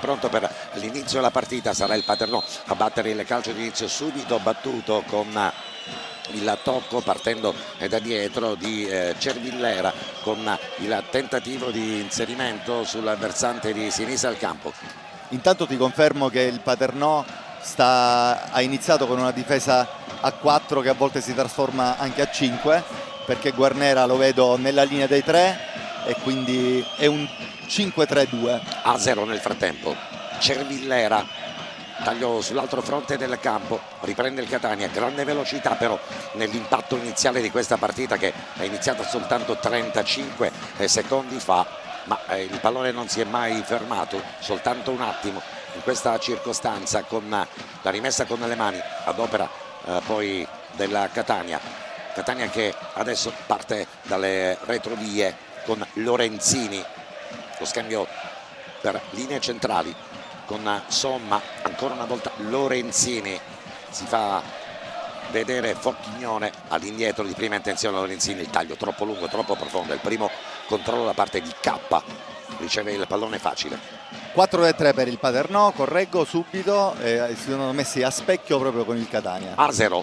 pronto per l'inizio della partita. Sarà il Paternò a battere il calcio di inizio, subito battuto con il tocco partendo da dietro di Cervillera, con il tentativo di inserimento sul versante di sinistra del campo. Intanto ti confermo che il Paternò ha iniziato con una difesa a 4 che a volte si trasforma anche a 5, perché Guarnera lo vedo nella linea dei 3 e quindi è un 5-3-2. A 0 nel frattempo. Cervillera, taglio sull'altro fronte del campo, riprende il Catania, grande velocità però nell'impatto iniziale di questa partita che è iniziata soltanto 35 secondi fa, ma il pallone non si è mai fermato, soltanto un attimo in questa circostanza, con la rimessa con le mani ad opera poi della Catania che adesso parte dalle retrovie con Lorenzini, lo scambio per linee centrali con Somma, ancora una volta Lorenzini, si fa vedere Forchignone all'indietro di prima intenzione. Lorenzini, il taglio troppo lungo, troppo profondo, il primo controllo da parte di K, riceve il pallone facile. 4-3 per il Paternò, correggo subito, si sono messi a specchio proprio con il Catania. A0,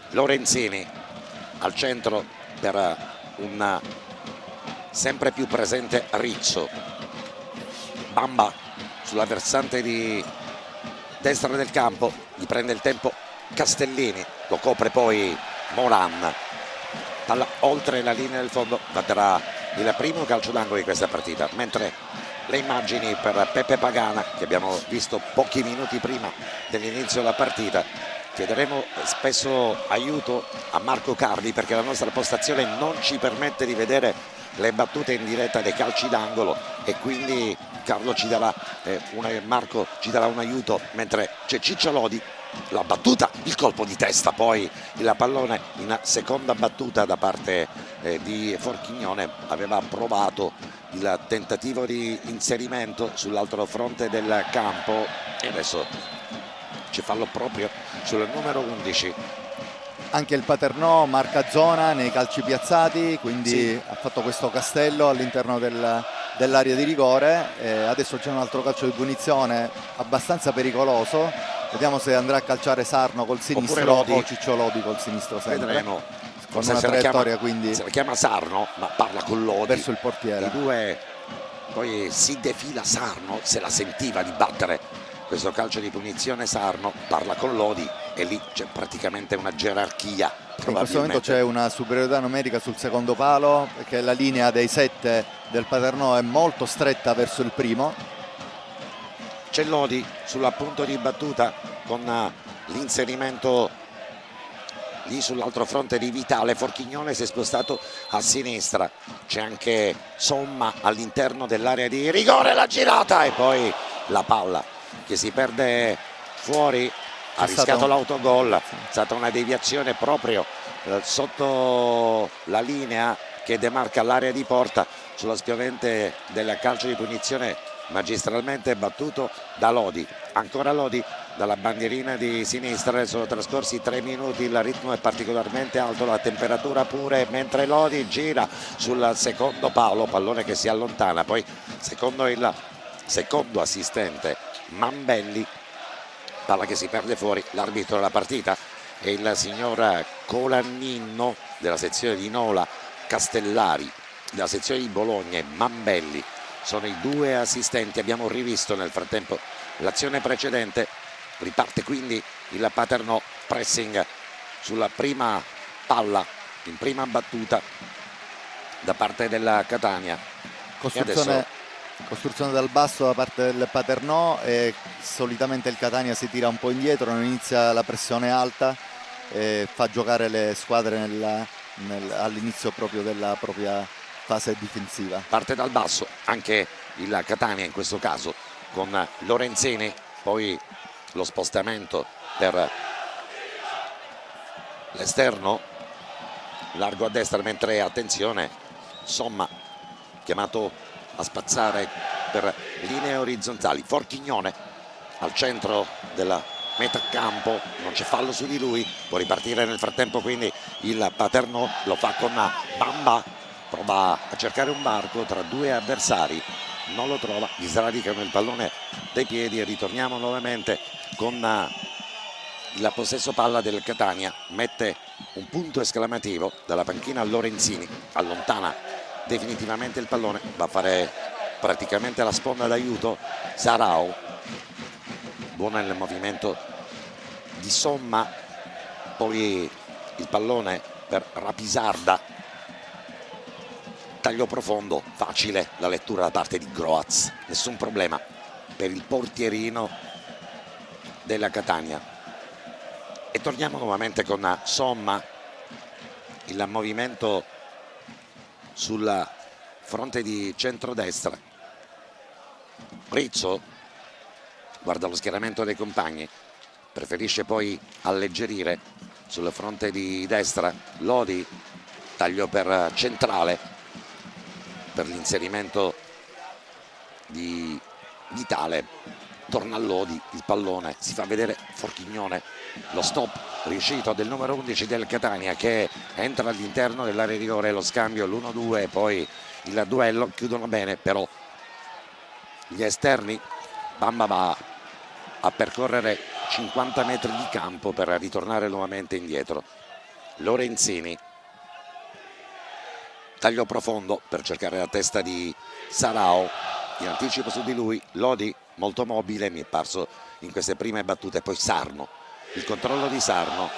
Lorenzini al centro per un sempre più presente Rizzo, Bamba sulla versante di destra del campo, gli prende il tempo Castellini, lo copre poi Moran, palla oltre la linea del fondo, batterà il primo calcio d'angolo di questa partita, mentre le immagini per Peppe Pagana, che abbiamo visto pochi minuti prima dell'inizio della partita. Chiederemo spesso aiuto a Marco Carli, perché la nostra postazione non ci permette di vedere le battute in diretta dei calci d'angolo, e quindi Marco ci darà un aiuto, mentre c'è Ciccio Lodi, la battuta, il colpo di testa, poi il pallone in seconda battuta da parte di Forchignone, aveva provato il tentativo di inserimento sull'altro fronte del campo e adesso c'è fallo proprio sul numero 11. Anche il Paternò marca zona nei calci piazzati, quindi sì, ha fatto questo castello all'interno dell'area di rigore. Adesso c'è un altro calcio di punizione abbastanza pericoloso, vediamo se andrà a calciare Sarno col sinistro o Ciccio Lodi col sinistro sempre. Vedremo, con una traiettoria, quindi se la chiama Sarno, ma parla con Lodi verso il portiere. I due, poi si defila Sarno, se la sentiva di battere questo calcio di punizione. Sarno parla con Lodi e lì c'è praticamente una gerarchia. In questo momento c'è una superiorità numerica sul secondo palo, perché la linea dei 7 del Paternò è molto stretta verso il primo. C'è Lodi sulla punto di battuta con l'inserimento lì sull'altro fronte di Vitale. Forchignone si è spostato a sinistra, c'è anche Somma all'interno dell'area di rigore, la girata e poi la palla che si perde fuori. Ha rischiato l'autogol, è stata una deviazione proprio sotto la linea che demarca l'area di porta, sulla spiovente del calcio di punizione magistralmente battuto da Lodi. Ancora Lodi dalla bandierina di sinistra, sono trascorsi 3 minuti, il ritmo è particolarmente alto, la temperatura pure, mentre Lodi gira sul secondo palo, pallone che si allontana, poi secondo il secondo assistente Mambelli, palla che si perde fuori. L'arbitro della partita è il signor Colaninno della sezione di Nola, Castellari della sezione di Bologna e Mambelli sono i due assistenti. Abbiamo rivisto nel frattempo l'azione precedente, riparte quindi il Paternò, pressing sulla prima palla in prima battuta da parte della Catania. Costruzione dal basso da parte del Paternò, e solitamente il Catania si tira un po' indietro, non inizia la pressione alta e fa giocare le squadre all'inizio proprio della propria fase difensiva. Parte dal basso anche il Catania in questo caso con Lorenzini, poi lo spostamento per l'esterno largo a destra, mentre attenzione Somma chiamato a spazzare per linee orizzontali. Forchignone al centro della metà campo, non c'è fallo su di lui, può ripartire nel frattempo quindi il Paternò, lo fa con Bamba, prova a cercare un varco tra due avversari, non lo trova, gli sradicano il pallone dai piedi e ritorniamo nuovamente con il possesso palla del Catania. Mette un punto esclamativo dalla panchina Lorenzini, allontana definitivamente il pallone, va a fare praticamente la sponda d'aiuto Sarao. Buono il movimento di Somma, poi il pallone per Rapisarda, taglio profondo, facile la lettura da parte di Groaz, nessun problema per il portierino della Catania. E torniamo nuovamente con Somma, il movimento sul fronte di centrodestra. Rizzo guarda lo schieramento dei compagni, preferisce poi alleggerire sul fronte di destra. Lodi, taglio per centrale per l'inserimento di Vitale, torna a Lodi, il pallone, si fa vedere Forchignone, lo stop riuscito del numero 11 del Catania che entra all'interno dell'area di rigore, lo scambio, l'1-2, poi il duello, chiudono bene però gli esterni. Bamba va a percorrere 50 metri di campo per ritornare nuovamente indietro. Lorenzini, taglio profondo per cercare la testa di Sarao, in anticipo su di lui Lodi, molto mobile, mi è parso in queste prime battute. Poi Sarno, il controllo di Sarno,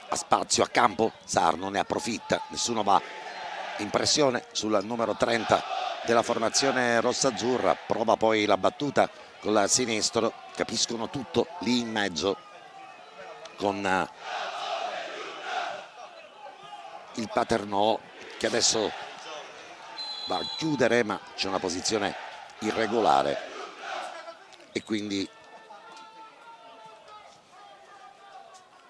a spazio, a campo, Sarno ne approfitta, nessuno va in pressione sul numero 30 della formazione rossa-azzurra, prova poi la battuta con la sinistro, capiscono tutto lì in mezzo con il Paternò che adesso va a chiudere, ma c'è una posizione irregolare e quindi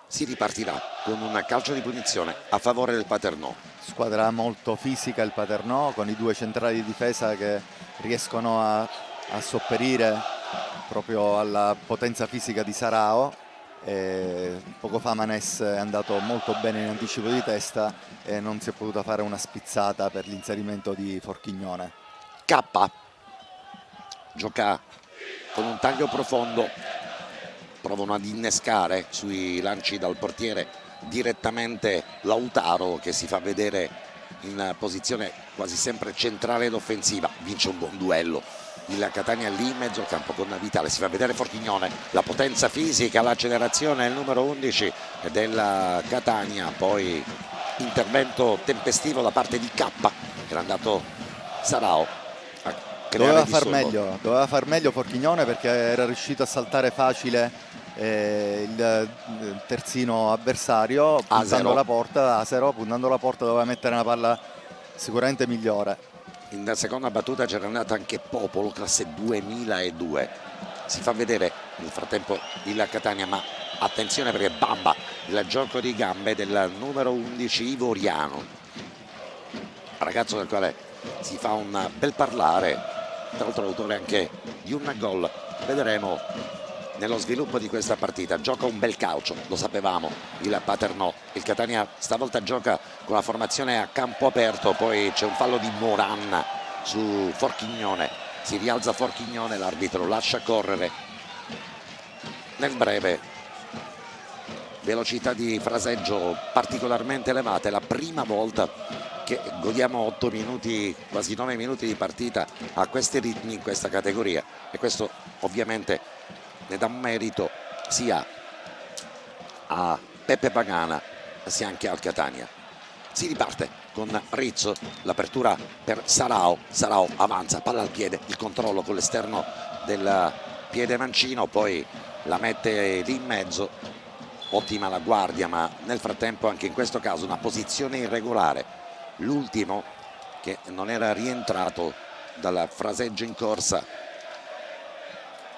si ripartirà con un calcio di punizione a favore del Paternò. Squadra molto fisica il Paternò, con i due centrali di difesa che riescono a sopperire proprio alla potenza fisica di Sarao. Poco fa Manes è andato molto bene in anticipo di testa e non si è potuta fare una spizzata per l'inserimento di Forchignone. K gioca con un taglio profondo, provano ad innescare sui lanci dal portiere direttamente Lautaro, che si fa vedere in posizione quasi sempre centrale ed offensiva, vince un buon duello il Catania lì in mezzo al campo con Vitale, si fa vedere Forchignone, la potenza fisica, l'accelerazione, il numero 11 della Catania, poi intervento tempestivo da parte di K, era andato Sarao a creare doveva far meglio Forchignone, perché era riuscito a saltare facile il terzino avversario puntando la porta. Asero, puntando la porta, doveva mettere una palla sicuramente migliore. In seconda battuta c'era andata anche Popolo, classe 2002. Si fa vedere nel frattempo il Catania, ma attenzione perché Bamba, il gioco di gambe del numero 11 ivoriano, ragazzo del quale si fa un bel parlare, tra l'altro autore anche di un gol. Vedremo nello sviluppo di questa partita. Gioca un bel calcio, lo sapevamo, il Paternò. Il Catania stavolta gioca con la formazione a campo aperto, poi c'è un fallo di Moran su Forchignone, si rialza Forchignone, l'arbitro lascia correre. Nel breve, velocità di fraseggio particolarmente elevata, è la prima volta che godiamo 8 minuti, quasi 9 minuti di partita a questi ritmi in questa categoria, e questo ovviamente ne dà merito sia a Peppe Pagana sia anche al Catania. Si riparte con Rizzo, l'apertura per Sarao, Sarao avanza, palla al piede, il controllo con l'esterno del piede mancino, poi la mette lì in mezzo, ottima la guardia, ma nel frattempo anche in questo caso una posizione irregolare. L'ultimo che non era rientrato dal fraseggio in corsa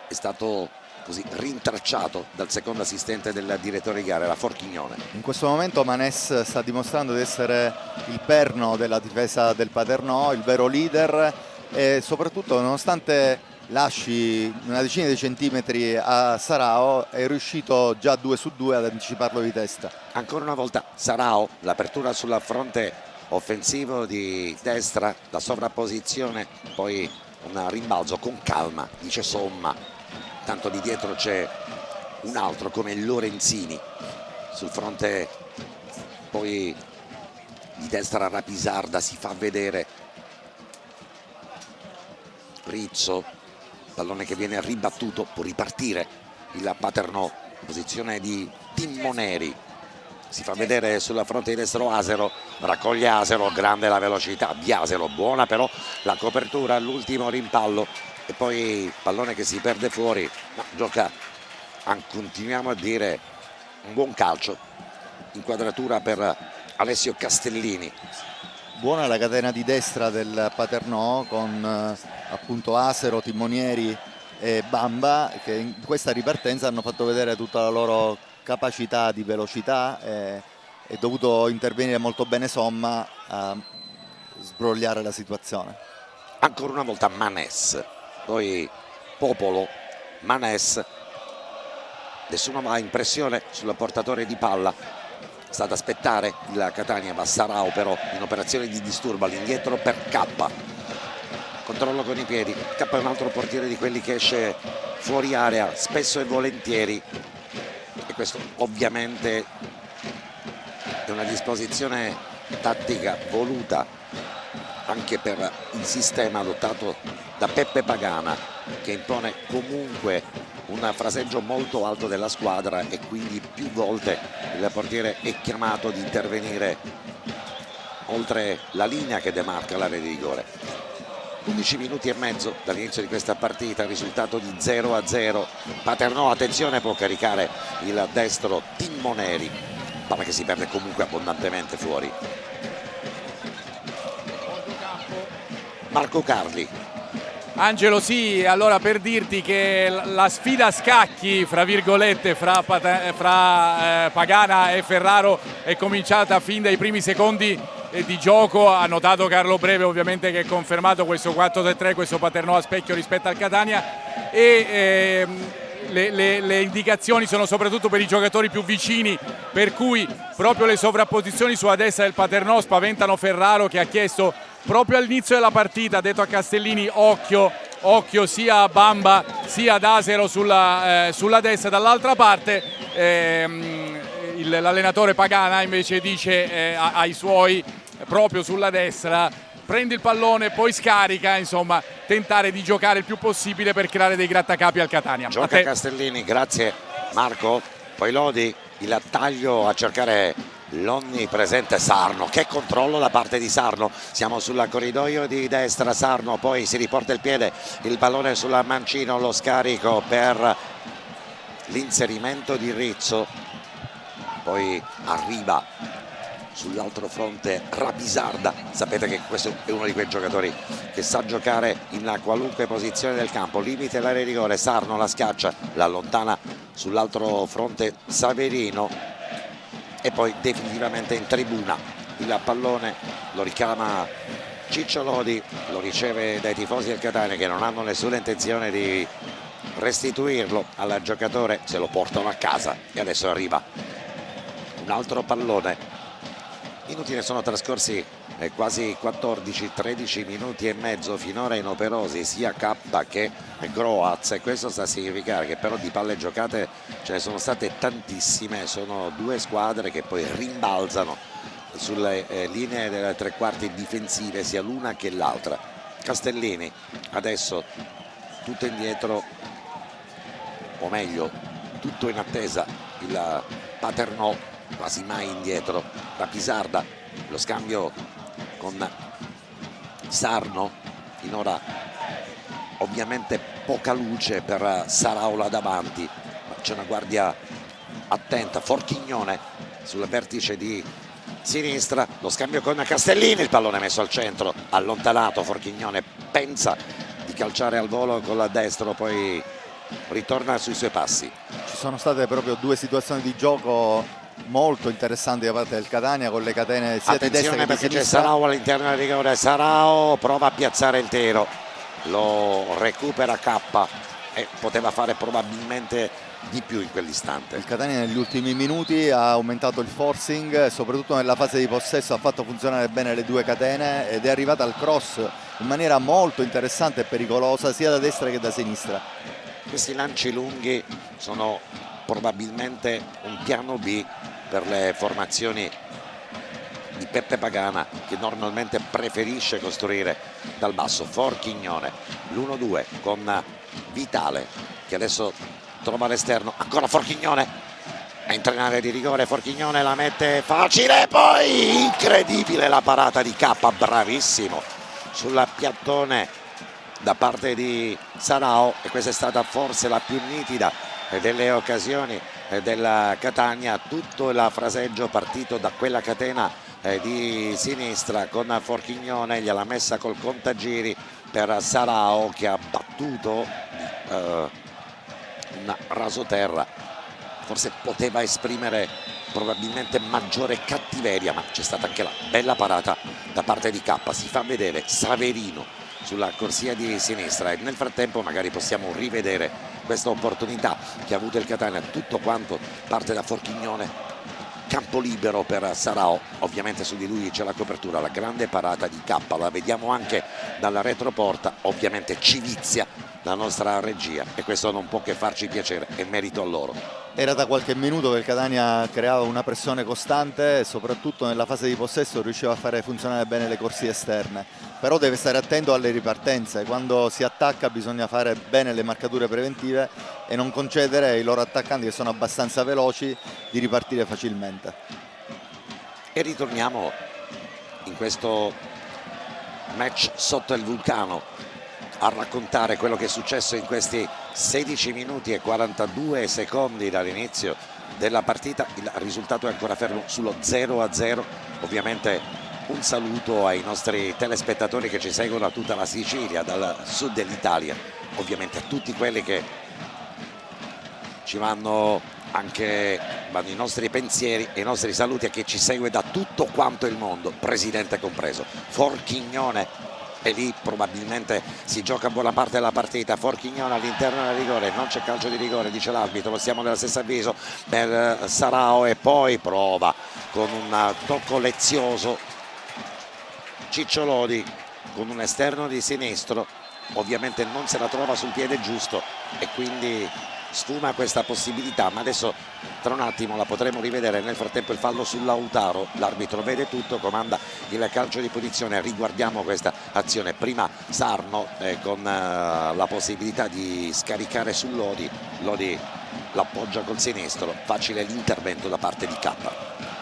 è stato così rintracciato dal secondo assistente del direttore di gara, la Forchignone. In questo momento Manes sta dimostrando di essere il perno della difesa del Paternò, il vero leader, e soprattutto, nonostante lasci una decina di centimetri a Sarao, è riuscito già 2 su 2 ad anticiparlo di testa. Ancora una volta Sarao, l'apertura sul fronte offensivo di destra, la sovrapposizione, poi un rimbalzo con calma, dice Somma, tanto di dietro c'è un altro come Lorenzini. Sul fronte poi di destra Rapisarda si fa vedere Rizzo, pallone che viene ribattuto, può ripartire il Paternò, posizione di Timmoneri, si fa vedere sulla fronte di destro Asero, raccoglie Asero, grande la velocità di Asero, buona però la copertura all'ultimo rimpallo e poi pallone che si perde fuori, ma gioca, continuiamo a dire, un buon calcio, inquadratura per Alessio Castellini. Buona la catena di destra del Paternò con appunto Asero, Timonieri e Bamba, che in questa ripartenza hanno fatto vedere tutta la loro capacità di velocità e è dovuto intervenire molto bene Somma a sbrogliare la situazione. Ancora una volta Manes, poi Popolo, Manes, nessuno ha impressione sul portatore di palla, sta ad aspettare il Catania, va Sarao però in operazione di disturbo all'indietro per K, controllo con i piedi, K è un altro portiere di quelli che esce fuori area spesso e volentieri e questo ovviamente è una disposizione tattica voluta anche per il sistema adottato da Peppe Pagana, che impone comunque un fraseggio molto alto della squadra e quindi più volte il portiere è chiamato ad intervenire oltre la linea che demarca l'area di rigore. 11 minuti e mezzo dall'inizio di questa partita, risultato di 0-0. Paternò, attenzione, può caricare il destro Timmoneri, palla che si perde comunque abbondantemente fuori. Marco Carli. Angelo, sì, allora per dirti che la sfida a scacchi, fra virgolette, fra Pagana e Ferraro è cominciata fin dai primi secondi di gioco. Ha notato Carlo Breve ovviamente che è confermato questo 4-3-3, questo Paternò a specchio rispetto al Catania e le indicazioni sono soprattutto per i giocatori più vicini, per cui proprio le sovrapposizioni sulla destra del Paternò spaventano Ferraro, che ha chiesto proprio all'inizio della partita, ha detto a Castellini occhio sia a Bamba sia ad Asero sulla destra. Dall'altra parte l'allenatore Pagana invece dice ai suoi proprio sulla destra: prendi il pallone, poi scarica, insomma tentare di giocare il più possibile per creare dei grattacapi al Catania. Gioca Castellini, grazie Marco. Poi Lodi, il taglio a cercare l'onnipresente Sarno, che controllo da parte di Sarno, siamo sul corridoio di destra, Sarno poi si riporta il piede, il pallone sulla mancino, lo scarico per l'inserimento di Rizzo, poi arriva sull'altro fronte Rapisarda, sapete che questo è uno di quei giocatori che sa giocare in qualunque posizione del campo, limite l'area di rigore, Sarno la scaccia, la allontana sull'altro fronte Saverino e poi definitivamente in tribuna il pallone lo richiama Ciccio Lodi, lo riceve dai tifosi del Catania che non hanno nessuna intenzione di restituirlo al giocatore, se lo portano a casa e adesso arriva un altro pallone. Inutile, sono trascorsi quasi 14-13 minuti e mezzo finora inoperosi sia K che Groaz, e questo sta a significare che però di palle giocate ce ne sono state tantissime, sono due squadre che poi rimbalzano sulle linee delle tre quarti difensive sia l'una che l'altra. Castellini adesso tutto indietro, o meglio tutto in attesa, il Paternò quasi mai indietro, Rapisarda, lo scambio con Sarno, finora ovviamente poca luce per Saraola davanti, ma c'è una guardia attenta, Forchignone sul vertice di sinistra, lo scambio con Castellini, il pallone messo al centro, allontanato, Forchignone pensa di calciare al volo con la destra, poi ritorna sui suoi passi. Ci sono state proprio due situazioni di gioco molto interessanti da parte del Catania, con le catene sia di destra che di perché sinistra. c'è Sarao all'interno del rigore, Sarao prova a piazzare il tiro, lo recupera K e poteva fare probabilmente di più in quell'istante. Il Catania negli ultimi minuti ha aumentato il forcing, soprattutto nella fase di possesso ha fatto funzionare bene le due catene ed è arrivata al cross in maniera molto interessante e pericolosa sia da destra che da sinistra. questi lanci lunghi sono probabilmente un piano B per le formazioni di Peppe Pagana, che normalmente preferisce costruire dal basso. Forchignone, l'1-2 con Vitale, che adesso trova l'esterno, ancora Forchignone, entra in area di rigore, Forchignone la mette facile, poi incredibile la parata di K, bravissimo sul piattone da parte di Sarao, e questa è stata forse la più nitida delle occasioni della Catania. Tutto il fraseggio partito da quella catena di sinistra con Forchignone, gliela messa col contagiri per Sarao, che ha battuto un rasoterra. Forse poteva esprimere probabilmente maggiore cattiveria, ma c'è stata anche la bella parata da parte di K. Si fa vedere Saverino sulla corsia di sinistra, e nel frattempo magari possiamo rivedere questa opportunità che ha avuto il Catania. Tutto quanto parte da Forchignone, campo libero per Sarao, ovviamente su di lui c'è la copertura, la grande parata di K, la vediamo anche dalla retroporta, ovviamente Civizia la nostra regia, e questo non può che farci piacere, è merito a loro. Era da qualche minuto che il Catania creava una pressione costante e soprattutto nella fase di possesso riusciva a fare funzionare bene le corsie esterne, però deve stare attento alle ripartenze. Quando si attacca bisogna fare bene le marcature preventive e non concedere ai loro attaccanti, che sono abbastanza veloci, di ripartire facilmente. E ritorniamo in questo match sotto il vulcano a raccontare quello che è successo in questi 16 minuti e 42 secondi dall'inizio della partita. Il risultato è ancora fermo sullo 0-0. Ovviamente un saluto ai nostri telespettatori che ci seguono da tutta la Sicilia, dal sud dell'Italia, ovviamente a tutti quelli che ci vanno i nostri pensieri e i nostri saluti a chi ci segue da tutto quanto il mondo, presidente compreso. Forchignone, e lì probabilmente si gioca buona parte della partita. Forchignone all'interno del rigore, non c'è calcio di rigore, dice l'arbitro, lo stiamo nello stesso avviso per Sarao, e poi prova con un tocco lezioso Ciccio Lodi con un esterno di sinistro, ovviamente non se la trova sul piede giusto e quindi sfuma questa possibilità, ma adesso tra un attimo la potremo rivedere. Nel frattempo il fallo su Lautaro, l'arbitro vede tutto, comanda il calcio di punizione. Riguardiamo questa azione, prima Sarno con la possibilità di scaricare su Lodi, Lodi l'appoggia col sinistro, facile l'intervento da parte di K.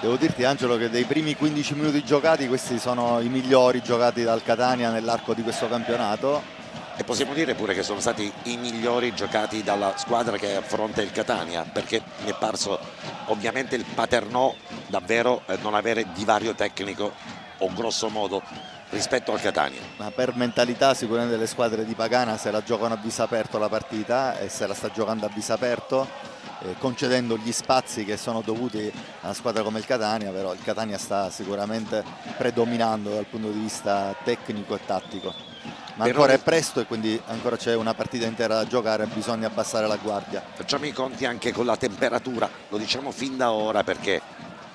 Devo dirti, Angelo, che dei primi 15 minuti giocati questi sono i migliori giocati dal Catania nell'arco di questo campionato. E possiamo dire pure che sono stati i migliori giocati dalla squadra che affronta il Catania, perché mi è parso ovviamente il Paternò davvero non avere divario tecnico, o grosso modo, rispetto al Catania. Ma per mentalità sicuramente le squadre di Pagana se la giocano a viso aperto la partita, e se la sta giocando a viso aperto, concedendo gli spazi che sono dovuti a una squadra come il Catania. Però il Catania sta sicuramente predominando dal punto di vista tecnico e tattico. Ma ancora è presto e quindi ancora c'è una partita intera da giocare, bisogna abbassare la guardia. Facciamo i conti anche con la temperatura, lo diciamo fin da ora perché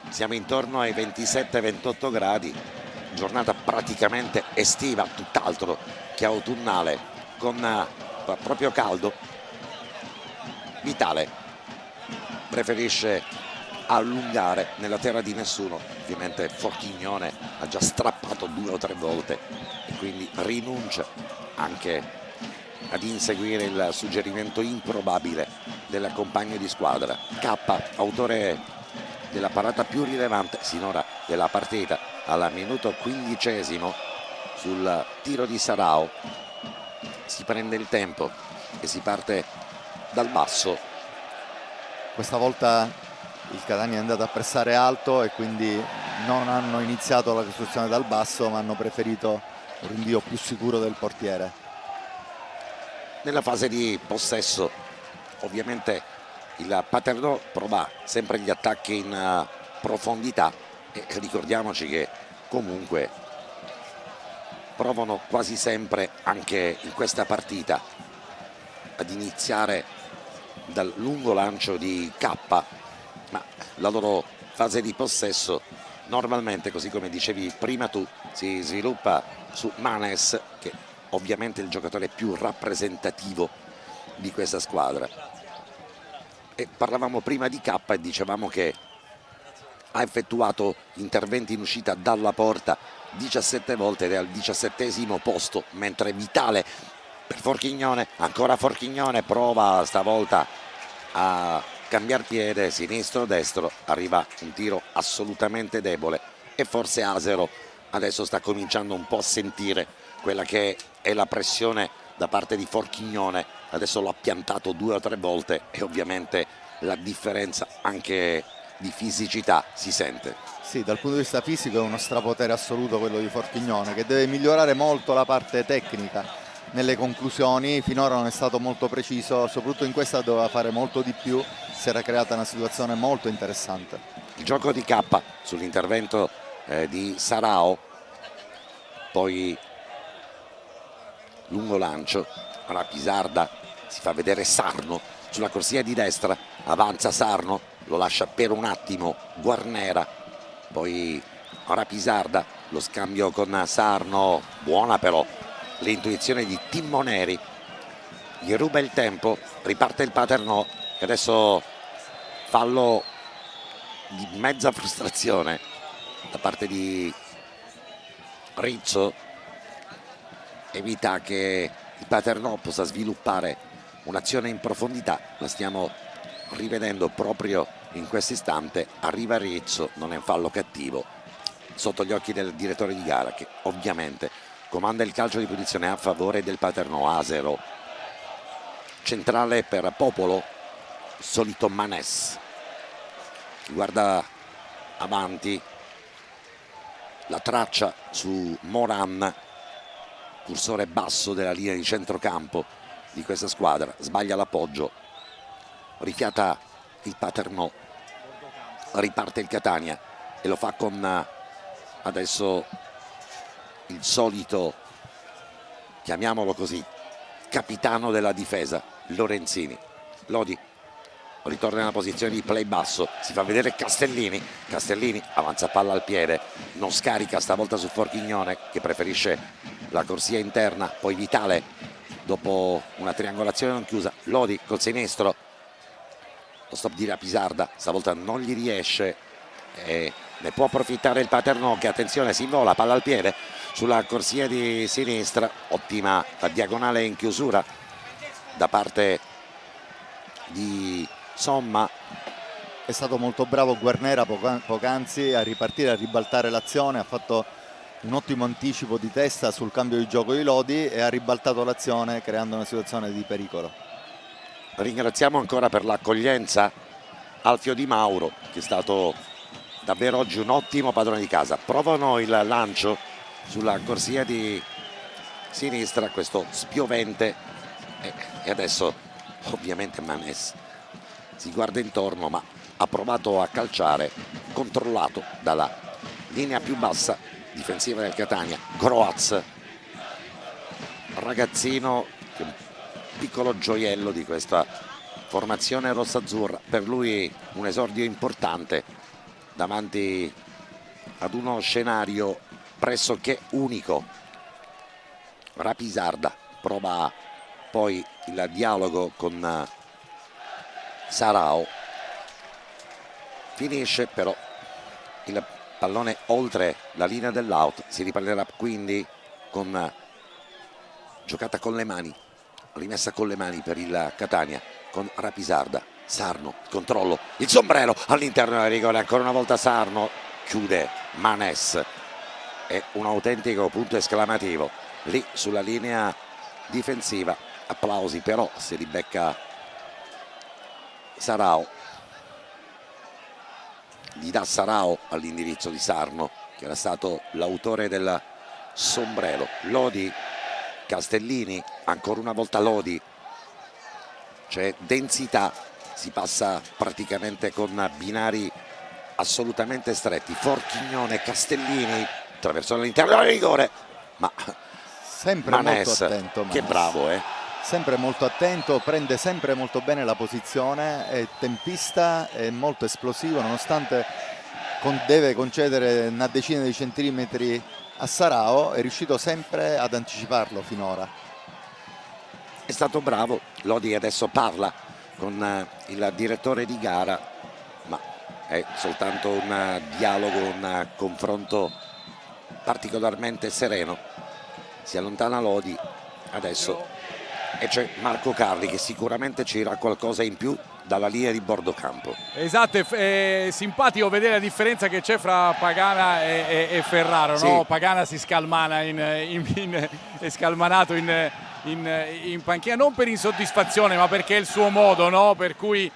siamo intorno ai 27-28 gradi, giornata praticamente estiva, tutt'altro che autunnale, con proprio caldo. Vitale preferisce allungare nella terra di nessuno, ovviamente Forchignone ha già strappato 2 o 3 volte e quindi rinuncia anche ad inseguire il suggerimento improbabile del compagno di squadra. K, autore della parata più rilevante sinora della partita, al minuto 15° sul tiro di Sarao, si prende il tempo e si parte dal basso. Questa volta il Catania è andato a pressare alto e quindi non hanno iniziato la costruzione dal basso, ma hanno preferito un rinvio più sicuro del portiere. Nella fase di possesso ovviamente il Paternò prova sempre gli attacchi in profondità, e ricordiamoci che comunque provano quasi sempre anche in questa partita ad iniziare dal lungo lancio di K, ma la loro fase di possesso normalmente, così come dicevi prima tu, si sviluppa su Manes, che ovviamente è il giocatore più rappresentativo di questa squadra. E parlavamo prima di K e dicevamo che ha effettuato interventi in uscita dalla porta 17 volte ed è al 17° posto, mentre vitale per Forchignone. Ancora Forchignone, prova stavolta a cambiare piede, sinistro-destro, arriva un tiro assolutamente debole e forse Asero adesso sta cominciando un po' a sentire quella che è la pressione da parte di Forchignone. Adesso l'ha piantato 2 o 3 volte e ovviamente la differenza anche di fisicità si sente. Sì, dal punto di vista fisico è uno strapotere assoluto quello di Forchignone, che deve migliorare molto la parte tecnica nelle conclusioni. Finora non è stato molto preciso, soprattutto in questa doveva fare molto di più. Si era creata una situazione molto interessante. Il gioco di K sull'intervento di Sarao, poi lungo lancio, ora Pisarda, si fa vedere Sarno sulla corsia di destra, avanza Sarno, lo lascia per un attimo Guarnera, poi ora Pisarda, lo scambio con Sarno, buona però l'intuizione di Timmoneri, gli ruba il tempo, riparte il Paternò e adesso fallo di mezza frustrazione da parte di Rizzo, evita che il Paternò possa sviluppare un'azione in profondità. La stiamo rivedendo proprio in questo istante. Arriva Rizzo, non è un fallo cattivo, sotto gli occhi del direttore di gara, che ovviamente comanda il calcio di punizione a favore del Paternò. Asero, centrale per Popolo, solito Manes, guarda avanti, la traccia su Moran, cursore basso della linea di centrocampo di questa squadra, sbaglia l'appoggio, rifiata il Paternò, riparte il Catania e lo fa con adesso il solito, chiamiamolo così, capitano della difesa, Lorenzini. Lodi ritorna nella posizione di play basso, si fa vedere Castellini, Castellini avanza palla al piede, non scarica stavolta su Forchignone che preferisce la corsia interna, poi Vitale dopo una triangolazione non chiusa, Lodi col sinistro, lo stop di Pisarda, stavolta non gli riesce e ne può approfittare il Paternò che, attenzione, si invola, palla al piede sulla corsia di sinistra, ottima la diagonale in chiusura da parte di Somma. È stato molto bravo Guarnera poc'anzi a ripartire, a ribaltare l'azione, ha fatto un ottimo anticipo di testa sul cambio di gioco di Lodi e ha ribaltato l'azione creando una situazione di pericolo. Ringraziamo ancora per l'accoglienza Alfio Di Mauro, che è stato davvero oggi un ottimo padrone di casa. Provano il lancio sulla corsia di sinistra, questo spiovente, e adesso ovviamente Manes si guarda intorno, ma ha provato a calciare, controllato dalla linea più bassa difensiva del Catania. Groaz, ragazzino, un piccolo gioiello di questa formazione rossazzurra, per lui un esordio importante davanti ad uno scenario pressoché unico. Rapisarda prova poi il dialogo con Sarao, finisce però il pallone oltre la linea dell'out, si riprenderà quindi con giocata con le mani, rimessa con le mani per il Catania con Rapisarda. Sarno, controllo, il sombrero all'interno della rigore, ancora una volta Sarno, chiude Manes, è un autentico punto esclamativo lì sulla linea difensiva. Applausi però se li becca Sarao, gli dà Sarao all'indirizzo di Sarno, che era stato l'autore del sombrero. Lodi, Castellini, ancora una volta Lodi, c'è densità, si passa praticamente con binari assolutamente stretti. Forchignone, Castellini, attraverso all'interno del rigore, ma sempre Manes, molto attento Manes. Che bravo, sempre molto attento, prende sempre molto bene la posizione, è tempista, è molto esplosivo, nonostante deve concedere una decina di centimetri a Sarao, è riuscito sempre ad anticiparlo finora. È stato bravo, Lodi adesso parla con il direttore di gara, ma è soltanto un dialogo, un confronto particolarmente sereno. Si allontana Lodi adesso e c'è Marco Carli che sicuramente ci dirà qualcosa in più dalla linea di bordo campo. Esatto, è simpatico vedere la differenza che c'è fra Pagana e Ferraro, Sì. no? Pagana si scalmana è scalmanato in panchina, non per insoddisfazione ma perché è il suo modo, no? Per cui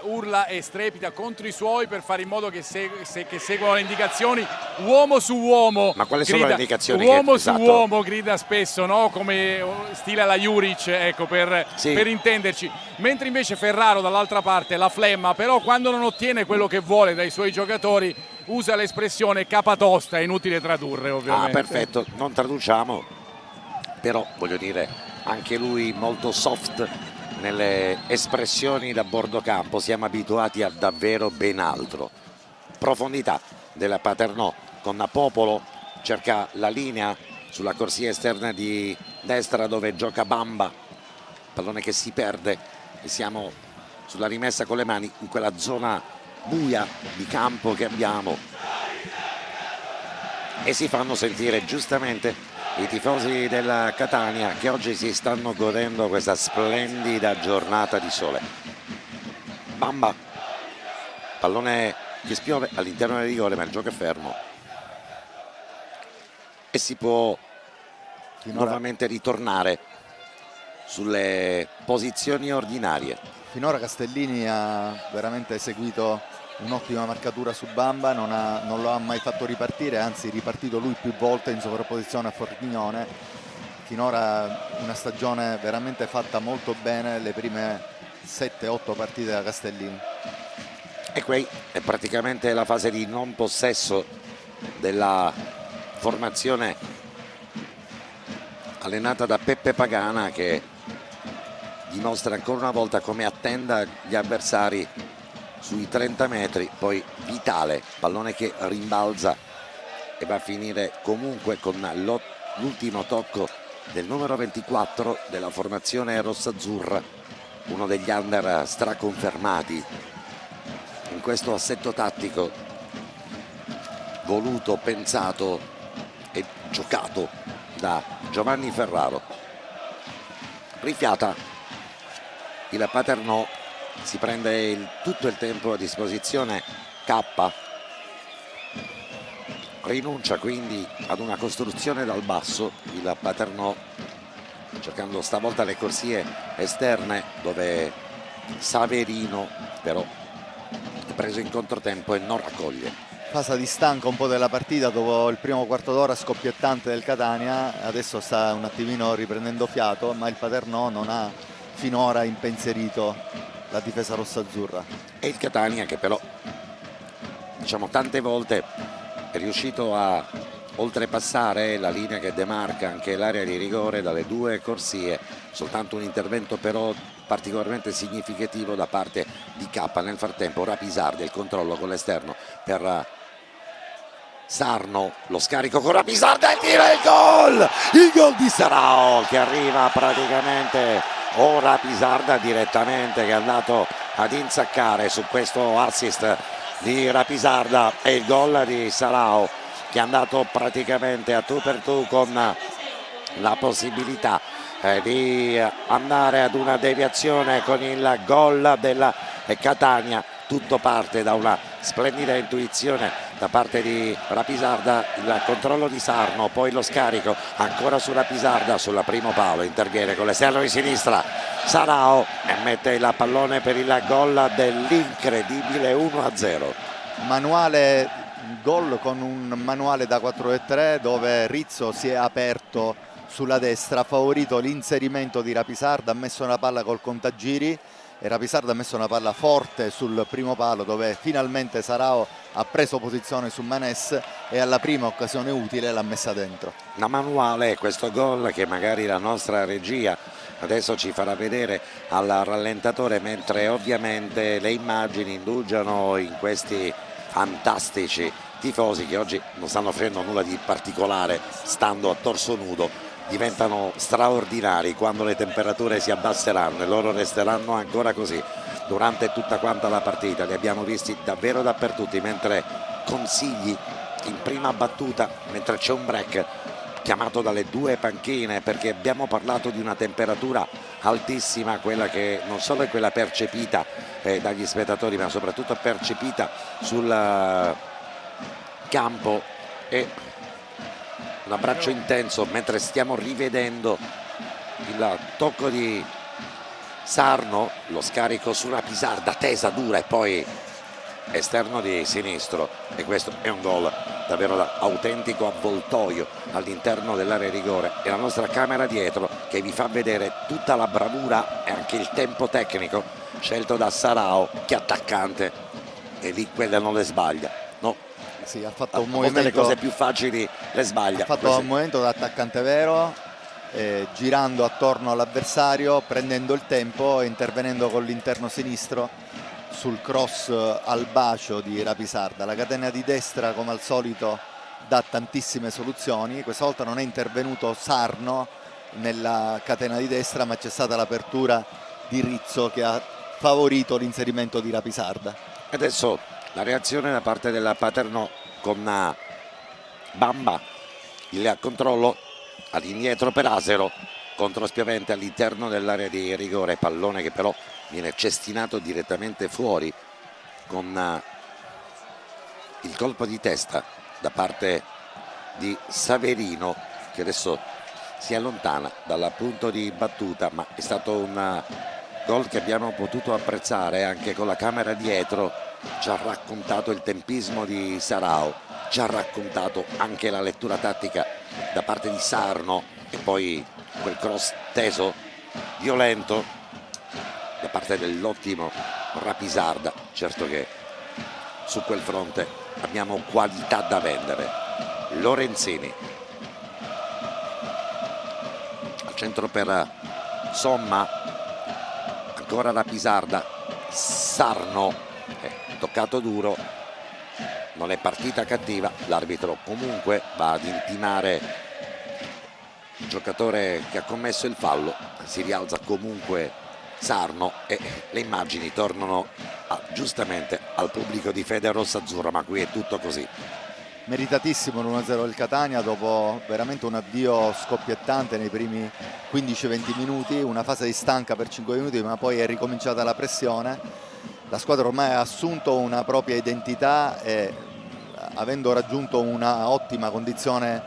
urla e strepita contro i suoi per fare in modo che seguano le indicazioni uomo su uomo. Ma quali sono le indicazioni? Uomo esatto. su uomo grida spesso, no? Come stile alla Juric, ecco, per intenderci. Mentre invece Ferraro dall'altra parte la flemma, però quando non ottiene quello che vuole dai suoi giocatori usa l'espressione capatosta, è inutile tradurre ovviamente. Ah, perfetto, non traduciamo, però voglio dire anche lui molto soft nelle espressioni da bordo campo. Siamo abituati a davvero ben altro. Profondità della Paternò con Popolo, cerca la linea sulla corsia esterna di destra dove gioca Bamba, pallone che si perde e siamo sulla rimessa con le mani in quella zona buia di campo che abbiamo, e si fanno sentire giustamente i tifosi della Catania che oggi si stanno godendo questa splendida giornata di sole. Bamba, pallone che spiove all'interno del rigore ma il gioco è fermo e si può nuovamente ritornare sulle posizioni ordinarie. Finora Castellini ha veramente eseguito un'ottima marcatura su Bamba, non lo ha mai fatto ripartire, anzi ripartito lui più volte in sovrapposizione a Forchignone. Finora una stagione veramente fatta molto bene, le prime 7-8 partite da Castellini. E qui è praticamente la fase di non possesso della formazione allenata da Peppe Pagana, che dimostra ancora una volta come attenda gli avversari sui 30 metri. Poi Vitale, pallone che rimbalza e va a finire comunque con l'ultimo tocco del numero 24 della formazione rossazzurra, uno degli under straconfermati in questo assetto tattico voluto, pensato e giocato da Giovanni Ferraro. Rifiata il Paternò, si prende tutto il tempo a disposizione K, rinuncia quindi ad una costruzione dal basso il Paternò, cercando stavolta le corsie esterne dove Saverino però è preso in controtempo e non raccoglie. Fase di stanco un po' della partita dopo il primo quarto d'ora scoppiettante del Catania, adesso sta un attimino riprendendo fiato, ma il Paternò non ha finora impensierito la difesa rossazzurra. E il Catania che però, diciamo, tante volte è riuscito a oltrepassare la linea che demarca anche l'area di rigore dalle due corsie. Soltanto un intervento però particolarmente significativo da parte di K. Nel frattempo Rapisardi, il controllo con l'esterno per Sarno, lo scarico con Rapisardi e tira il gol di Sarao che arriva praticamente, o Rapisarda direttamente, che è andato ad insaccare su questo assist di Rapisarda, e il gol di Sarao che è andato praticamente a tu per tu con la possibilità di andare ad una deviazione con il gol della Catania. Tutto parte da una splendida intuizione da parte di Rapisarda, il controllo di Sarno, poi lo scarico ancora su Rapisarda sul primo palo, interviene con l'esterno di sinistra Sarao e mette il pallone per il gol dell'incredibile 1-0. Manuale gol con un manuale da 4-3 dove Rizzo si è aperto sulla destra, ha favorito l'inserimento di Rapisarda, ha messo una palla col contagiri e Rapisarda ha messo una palla forte sul primo palo dove finalmente Sarao ha preso posizione su Manes e alla prima occasione utile l'ha messa dentro. Una manuale questo gol che magari la nostra regia adesso ci farà vedere al rallentatore, mentre ovviamente le immagini indugiano in questi fantastici tifosi che oggi non stanno facendo nulla di particolare stando a torso nudo, diventano straordinari quando le temperature si abbasseranno, e loro resteranno ancora così durante tutta quanta la partita. Li abbiamo visti davvero dappertutto, mentre Consigli in prima battuta, mentre c'è un break chiamato dalle due panchine, perché abbiamo parlato di una temperatura altissima, quella che non solo è quella percepita dagli spettatori, ma soprattutto percepita sul campo, e un abbraccio intenso mentre stiamo rivedendo il tocco di Sarno, lo scarico su Rapisarda, tesa dura e poi esterno di sinistro, e questo è un gol davvero da autentico avvoltoio all'interno dell'area di rigore, e la nostra camera dietro che vi fa vedere tutta la bravura e anche il tempo tecnico scelto da Sarao, che attaccante, e lì quelle non le sbaglia, no? Sì, ha fatto un molte le movimento, cose più facili le sbaglia. ha fatto un movimento da attaccante vero, girando attorno all'avversario, prendendo il tempo e intervenendo con l'interno sinistro sul cross al bacio di Rapisarda. La catena di destra, come al solito, dà tantissime soluzioni. Questa volta non è intervenuto Sarno nella catena di destra, ma c'è stata l'apertura di Rizzo che ha favorito l'inserimento di Rapisarda. Adesso la reazione da parte della Paternò con Bamba, il controllo all'indietro per Asero, controspiavente all'interno dell'area di rigore, pallone che però viene cestinato direttamente fuori con il colpo di testa da parte di Saverino, che adesso si allontana dal punto di battuta, ma è stato un gol che abbiamo potuto apprezzare anche con la camera dietro. Ci ha raccontato il tempismo di Sarao, ci ha raccontato anche la lettura tattica da parte di Sarno, e poi quel cross teso violento da parte dell'ottimo Rapisarda. Certo che su quel fronte abbiamo qualità da vendere. Lorenzini al centro per Somma, ancora Rapisarda, Sarno, toccato duro, non è partita cattiva, l'arbitro comunque va ad intimare il giocatore che ha commesso il fallo, si rialza comunque Sarno e le immagini tornano giustamente al pubblico di Fede Rossazzurra, ma qui è tutto così. Meritatissimo l'1-0 del Catania dopo veramente un avvio scoppiettante nei primi 15-20 minuti, una fase di stanca per 5 minuti, ma poi è ricominciata la pressione. La squadra ormai ha assunto una propria identità e, avendo raggiunto una ottima condizione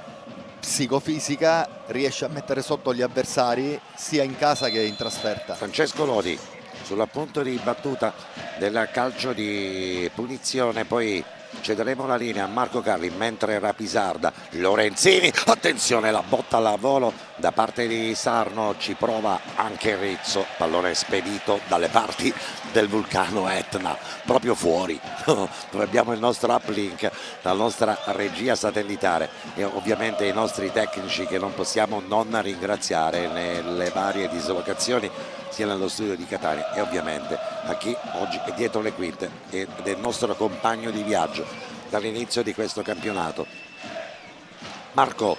psicofisica, riesce a mettere sotto gli avversari sia in casa che in trasferta. Francesco Lodi sul punto di battuta del calcio di punizione, poi cederemo la linea a Marco Carli, mentre Rapisarda, Lorenzini, attenzione, la botta al volo da parte di Sarno, ci prova anche Rizzo, pallone spedito dalle parti del vulcano Etna, proprio fuori dove abbiamo il nostro uplink, la nostra regia satellitare e ovviamente i nostri tecnici che non possiamo non ringraziare nelle varie dislocazioni sia nello studio di Catania e ovviamente a chi oggi è dietro le quinte ed è il nostro compagno di viaggio dall'inizio di questo campionato. Marco,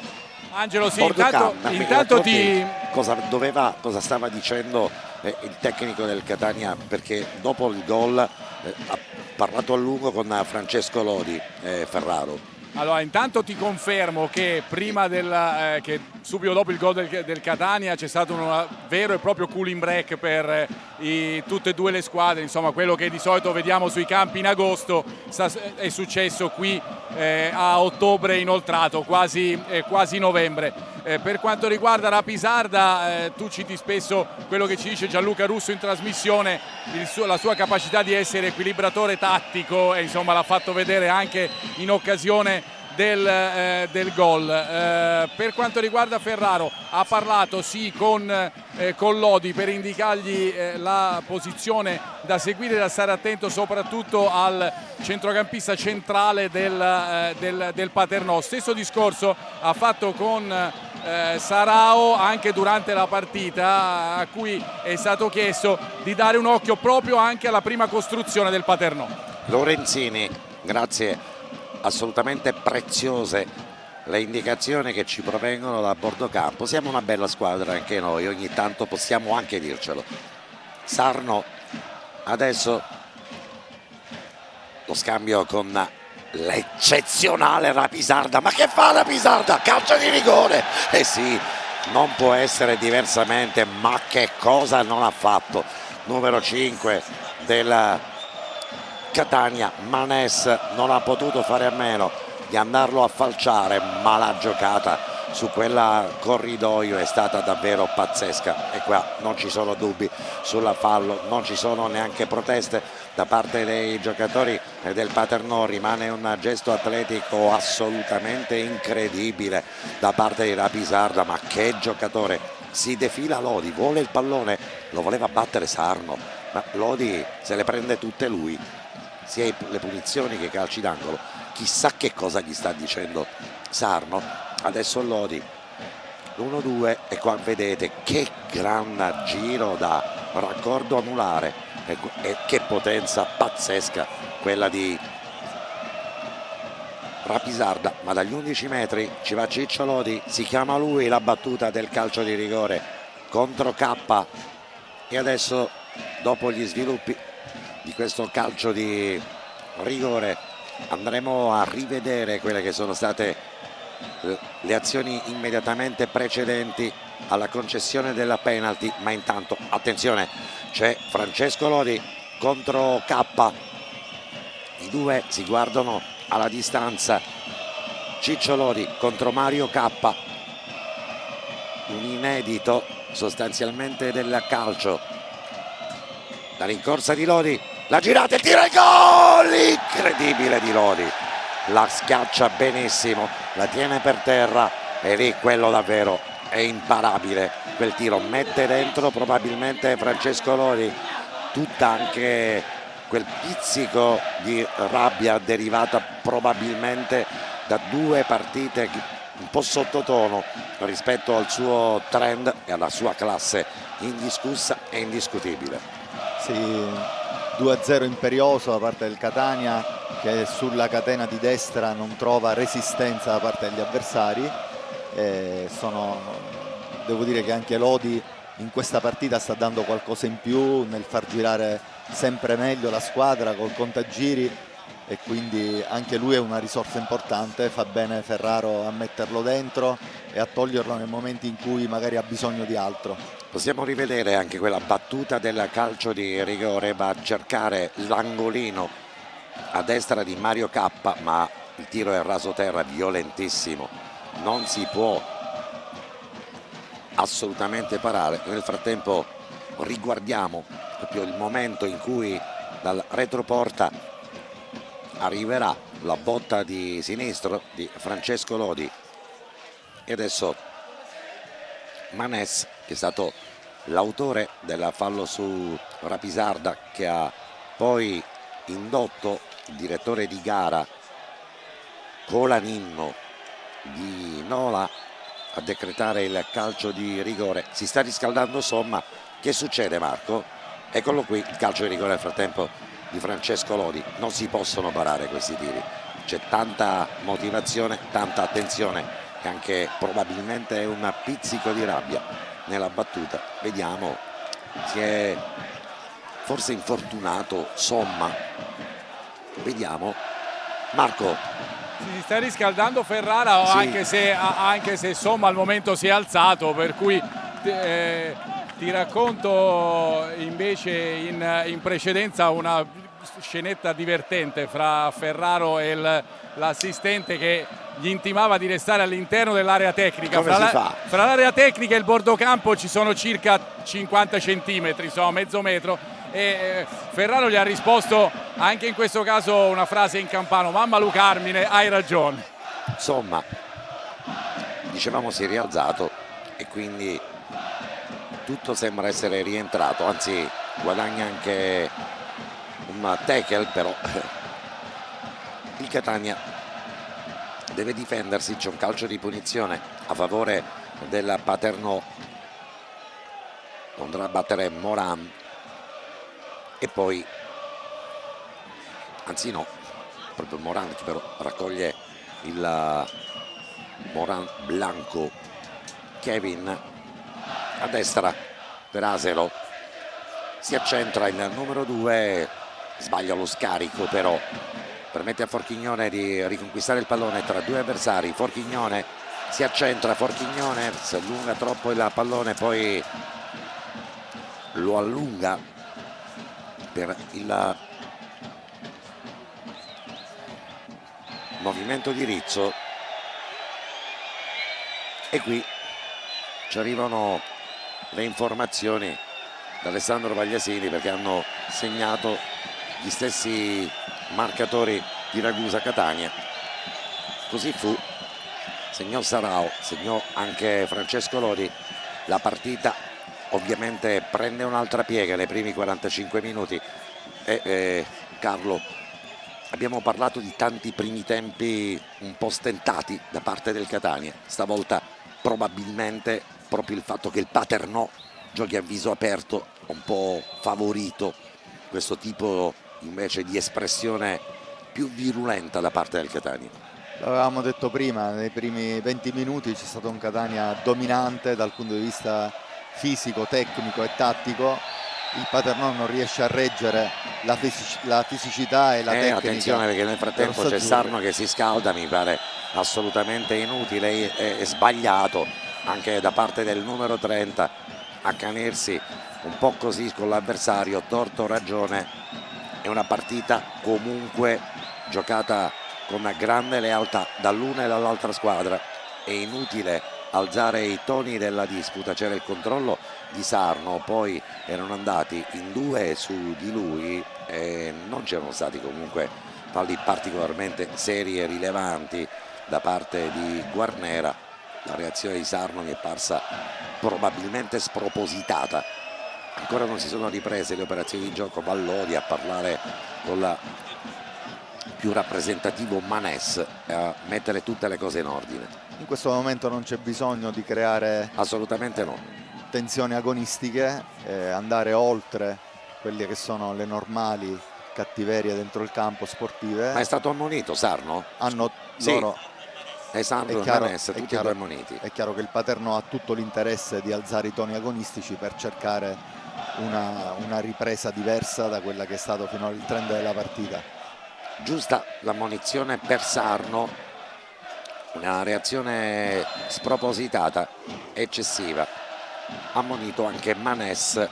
Angelo, sì, Borducan, intanto ti... cosa stava dicendo il tecnico del Catania, perché dopo il gol ha parlato a lungo con Francesco Lodi, Ferraro. Allora, intanto ti confermo che prima che subito dopo il gol del Catania c'è stato un vero e proprio cooling break per tutte e due le squadre, insomma quello che di solito vediamo sui campi in agosto è successo qui a ottobre inoltrato, quasi novembre. Per quanto riguarda Rapisarda, tu citi spesso quello che ci dice Gianluca Russo in trasmissione, la sua capacità di essere equilibratore tattico, e insomma l'ha fatto vedere anche in occasione del gol. Per quanto riguarda Ferraro, ha parlato sì con Lodi per indicargli la posizione da seguire, da stare attento soprattutto al centrocampista centrale del Paternò. Stesso discorso ha fatto con Sarao anche durante la partita, a cui è stato chiesto di dare un occhio proprio anche alla prima costruzione del Paternò. Lorenzini, grazie, assolutamente preziose le indicazioni che ci provengono da bordo campo. Siamo una bella squadra anche noi, ogni tanto possiamo anche dircelo. Sarno adesso lo scambio con l'eccezionale Rapisarda. Ma che fa Rapisarda? Calcio di rigore! Eh sì, non può essere diversamente, ma che cosa non ha fatto? Numero 5 della Catania, Manes, non ha potuto fare a meno di andarlo a falciare, ma la giocata su quella corridoio è stata davvero pazzesca e qua non ci sono dubbi sulla fallo, non ci sono neanche proteste da parte dei giocatori del Paternò. Rimane un gesto atletico assolutamente incredibile da parte di Rapisarda, ma che giocatore! Si defila Lodi, vuole il pallone, lo voleva battere Sarno, ma Lodi se le prende tutte lui, sia le punizioni che i calci d'angolo. Chissà che cosa gli sta dicendo Sarno. Adesso Lodi, l'1-2 e qua vedete che gran giro da raccordo anulare e che potenza pazzesca quella di Rapisarda, ma dagli 11 metri ci va Ciccio Lodi, si chiama lui la battuta del calcio di rigore contro K. E adesso, dopo gli sviluppi di questo calcio di rigore, andremo a rivedere quelle che sono state le azioni immediatamente precedenti alla concessione della penalty. Ma intanto attenzione, c'è Francesco Lodi contro K, i due si guardano alla distanza. Ciccio Lodi contro Mario K, un inedito sostanzialmente del calcio. La rincorsa di Lodi, la girata e tira il gol incredibile di Lodi, la schiaccia benissimo, la tiene per terra e lì quello davvero è imparabile, quel tiro mette dentro probabilmente Francesco Lodi tutta anche quel pizzico di rabbia derivata probabilmente da 2 partite un po' sottotono rispetto al suo trend e alla sua classe indiscussa e indiscutibile. Sì, 2-0 imperioso da parte del Catania, che sulla catena di destra non trova resistenza da parte degli avversari. Devo dire che anche Lodi in questa partita sta dando qualcosa in più nel far girare sempre meglio la squadra col contagiri, e quindi anche lui è una risorsa importante. Fa bene Ferraro a metterlo dentro e a toglierlo nei momenti in cui magari ha bisogno di altro. Possiamo rivedere anche quella battuta del calcio di rigore, va a cercare l'angolino a destra di Mario K, ma il tiro è raso terra, violentissimo, non si può assolutamente parare. Nel frattempo riguardiamo proprio il momento in cui dal retroporta arriverà la botta di sinistro di Francesco Lodi e adesso Manes, che è stato l'autore del fallo su Rapisarda, che ha poi indotto il direttore di gara Colaninno di Nola a decretare il calcio di rigore. Si sta riscaldando Somma. Che succede, Marco? Eccolo qui, il calcio di rigore nel frattempo di Francesco Lodi. Non si possono parare questi tiri, c'è tanta motivazione, tanta attenzione e anche probabilmente un pizzico di rabbia nella battuta. Vediamo, si è forse infortunato Somma, vediamo. Marco, si sta riscaldando Ferrara, sì. anche se Somma al momento si è alzato, per cui ti racconto invece in precedenza una scenetta divertente fra Ferraro e l'assistente che gli intimava di restare all'interno dell'area tecnica. Come si fa? Fra l'area tecnica e il bordocampo ci sono circa 50 centimetri, insomma mezzo metro, e Ferraro gli ha risposto anche in questo caso una frase in campano: mamma Luca Armine, hai ragione. Insomma, dicevamo si è rialzato e quindi tutto sembra essere rientrato, anzi guadagna anche un tackle, però il Catania deve difendersi. C'è un calcio di punizione a favore del Paternò, andrà a battere Moran e poi, anzi no, proprio Moran che però raccoglie il Moran, Blanco, Kevin a destra per Asero, si accentra il numero 2, sbaglia lo scarico però, permette a Forchignone di riconquistare il pallone tra due avversari. Forchignone si accentra, Forchignone si allunga troppo il pallone, poi lo allunga per il movimento di Rizzo, e qui ci arrivano le informazioni da Alessandro Pagliasini, perché hanno segnato gli stessi marcatori di Ragusa Catania. Così fu, segnò Sarao, segnò anche Francesco Lodi. La partita ovviamente prende un'altra piega nei primi 45 minuti e Carlo, abbiamo parlato di tanti primi tempi un po' stentati da parte del Catania. Stavolta probabilmente proprio il fatto che il Paternò giochi a viso aperto un po' favorito questo tipo invece di espressione più virulenta da parte del Catania. L'avevamo detto prima, nei primi 20 minuti c'è stato un Catania dominante dal punto di vista fisico, tecnico e tattico. Il Paternò non riesce a reggere la fisicità e la tecnica. Attenzione, perché nel frattempo c'è Sarno che si scalda, mi pare assolutamente inutile e sbagliato anche da parte del numero 30 accanirsi un po' così con l'avversario. Torto ragione, è una partita comunque giocata con grande lealtà dall'una e dall'altra squadra. È inutile alzare i toni della disputa, c'era il controllo di Sarno, poi erano andati in due su di lui e non c'erano stati comunque falli particolarmente seri e rilevanti da parte di Guarnera. La reazione di Sarno mi è parsa probabilmente spropositata. Ancora non si sono riprese le operazioni di gioco. Vallodi a parlare con la più rappresentativo Manes, a mettere tutte le cose in ordine. In questo momento non c'è bisogno di creare assolutamente no tensioni agonistiche, andare oltre quelle che sono le normali cattiverie dentro il campo sportive. Ma è stato ammonito Sarno? Hanno sì. loro Esandro e Manes, tutti e due ammoniti. È chiaro che il Paternò ha tutto l'interesse di alzare i toni agonistici per cercare una ripresa diversa da quella che è stato fino al trend della partita. Giusta l'ammonizione per Sarno, una reazione spropositata, eccessiva. Ammonito anche Manes,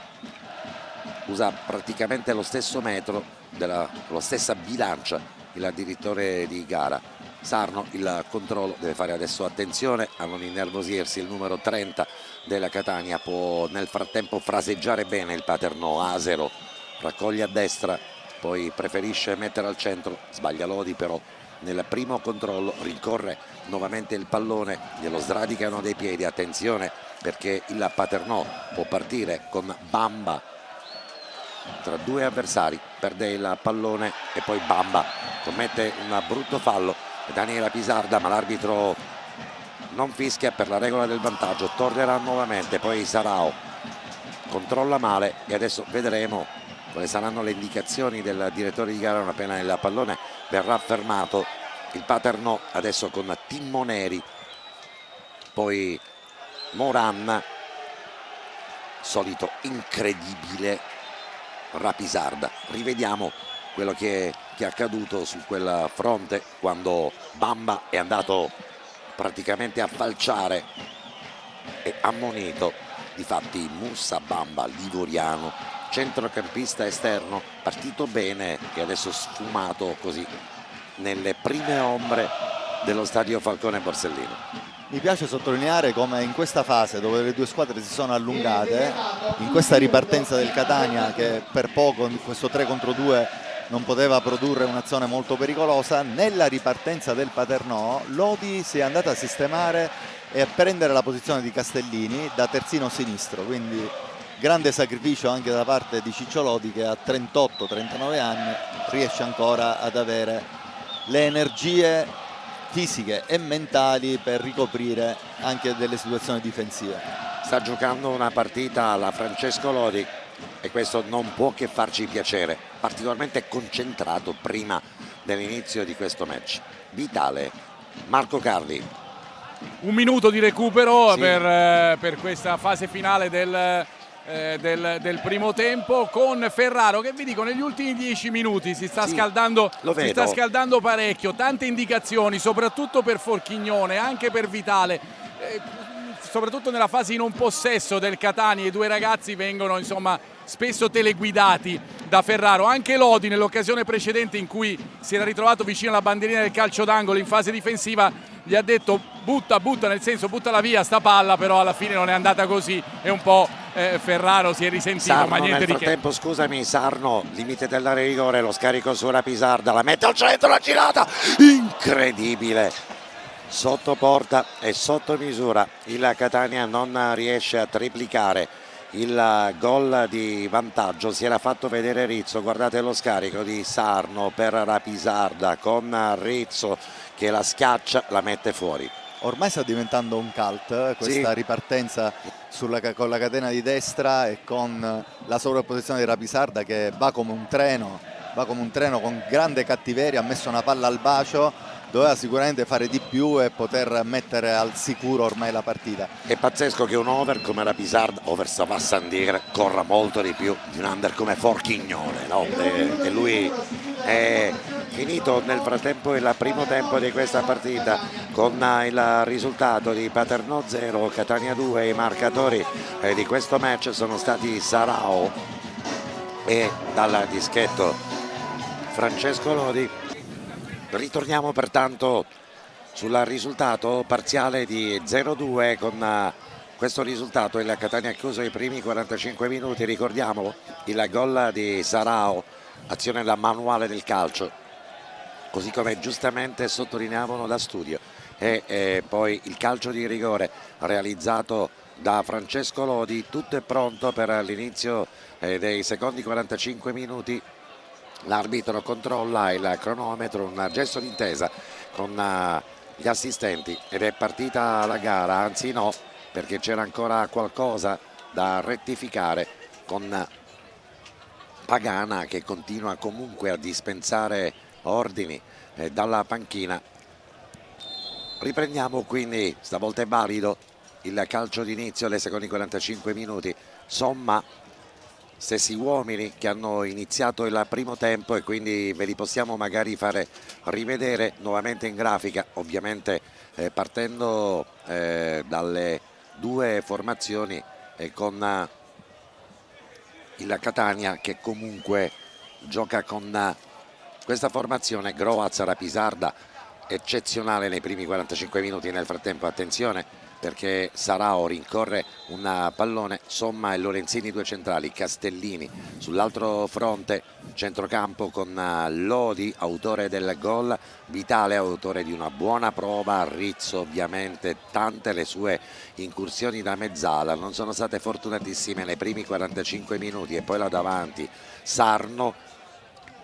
usa praticamente lo stesso metro, la stessa bilancia il direttore di gara. Sarno il controllo, deve fare adesso attenzione a non innervosirsi. Il numero 30 della Catania può nel frattempo fraseggiare bene il Paternò. Asero raccoglie a destra, poi preferisce mettere al centro, sbaglia Lodi però nel primo controllo, rincorre nuovamente il pallone, glielo sradicano dei piedi. Attenzione perché il Paternò può partire con Bamba tra due avversari, perde il pallone e poi Bamba commette un brutto fallo. Daniela Pisarda, ma l'arbitro non fischia per la regola del vantaggio. Tornerà nuovamente, poi Sarao controlla male e adesso vedremo quali saranno le indicazioni del direttore di gara non appena il pallone verrà fermato. Il Paternò adesso con Timmoneri, poi Moran, solito incredibile Rapisarda. Rivediamo quello che è accaduto su quel fronte quando Bamba è andato praticamente a falciare e ammonito. Difatti Mussa Bamba, livoriano, centrocampista esterno, partito bene e adesso sfumato così nelle prime ombre dello stadio Falcone Borsellino. Mi piace sottolineare come in questa fase dove le due squadre si sono allungate, in questa ripartenza del Catania che per poco in questo 3 contro 2 non poteva produrre un'azione molto pericolosa, nella ripartenza del Paternò Lodi si è andata a sistemare e a prendere la posizione di Castellini da terzino sinistro, quindi grande sacrificio anche da parte di Ciccio Lodi che a 38-39 anni riesce ancora ad avere le energie fisiche e mentali per ricoprire anche delle situazioni difensive. Sta giocando una partita alla Francesco Lodi e questo non può che farci piacere, particolarmente concentrato prima dell'inizio di questo match. Vitale, Marco Carli. un minuto di recupero Sì. per questa fase finale del primo tempo, con Ferraro che vi dico negli ultimi 10 minuti si sta Sì, scaldando, lo si vedo. sta scaldando parecchio, tante indicazioni soprattutto per Forchignone, anche per Vitale, soprattutto nella fase in un possesso del Catania. I due ragazzi vengono insomma spesso teleguidati da Ferraro. Anche Lodi nell'occasione precedente in cui si era ritrovato vicino alla bandierina del calcio d'angolo in fase difensiva gli ha detto butta, nel senso buttala via sta palla, però alla fine non è andata così e un po' Ferraro si è risentito. Sarno Ma niente nel di che. frattempo, scusami, Sarno, limite dell'area di rigore, lo scarico su Rapisarda, la mette al centro, la girata, incredibile, sotto porta e sotto misura. Il Catania non riesce a triplicare il gol di vantaggio. Si era fatto vedere Rizzo, guardate lo scarico di Sarno per Rapisarda con Rizzo che la schiaccia, la mette fuori. Ormai sta diventando un cult questa Sì. ripartenza con la catena di destra e con la sovrapposizione di Rapisarda che va come un treno con grande cattiveria. Ha messo una palla al bacio, doveva sicuramente fare di più e poter mettere al sicuro ormai la partita. È pazzesco che un over come Rapisarda, over sta a San dire, corra molto di più di un under come Forchignone, no? E lui è finito nel frattempo il primo tempo di questa partita con il risultato di Paternò 0, Catania 2. I marcatori di questo match sono stati Sarao e dal dischetto Francesco Lodi. Ritorniamo pertanto sul risultato parziale di 0-2. Con questo risultato il Catania ha chiuso i primi 45 minuti. Ricordiamo il gol di Sarao, azione da manuale del calcio, così come giustamente sottolineavano da studio, e poi il calcio di rigore realizzato da Francesco Lodi. Tutto è pronto per l'inizio dei secondi 45 minuti. L'arbitro controlla il cronometro, un gesto d'intesa con gli assistenti ed è partita la gara, anzi no, perché c'era ancora qualcosa da rettificare con Pagana che continua comunque a dispensare ordini dalla panchina. Riprendiamo quindi, stavolta è valido il calcio d'inizio dei secondi 45 minuti, somma stessi uomini che hanno iniziato il primo tempo e quindi ve li possiamo magari fare rivedere nuovamente in grafica, ovviamente partendo dalle due formazioni con il Catania che comunque gioca con questa formazione. Groaz, Rapisarda eccezionale nei primi 45 minuti. Nel frattempo attenzione perché Sarao rincorre un pallone, Somma e Lorenzini due centrali, Castellini sull'altro fronte, centrocampo con Lodi, autore del gol, Vitale, autore di una buona prova, Rizzo ovviamente, tante le sue incursioni da mezzala, non sono state fortunatissime nei primi 45 minuti e poi là davanti Sarno,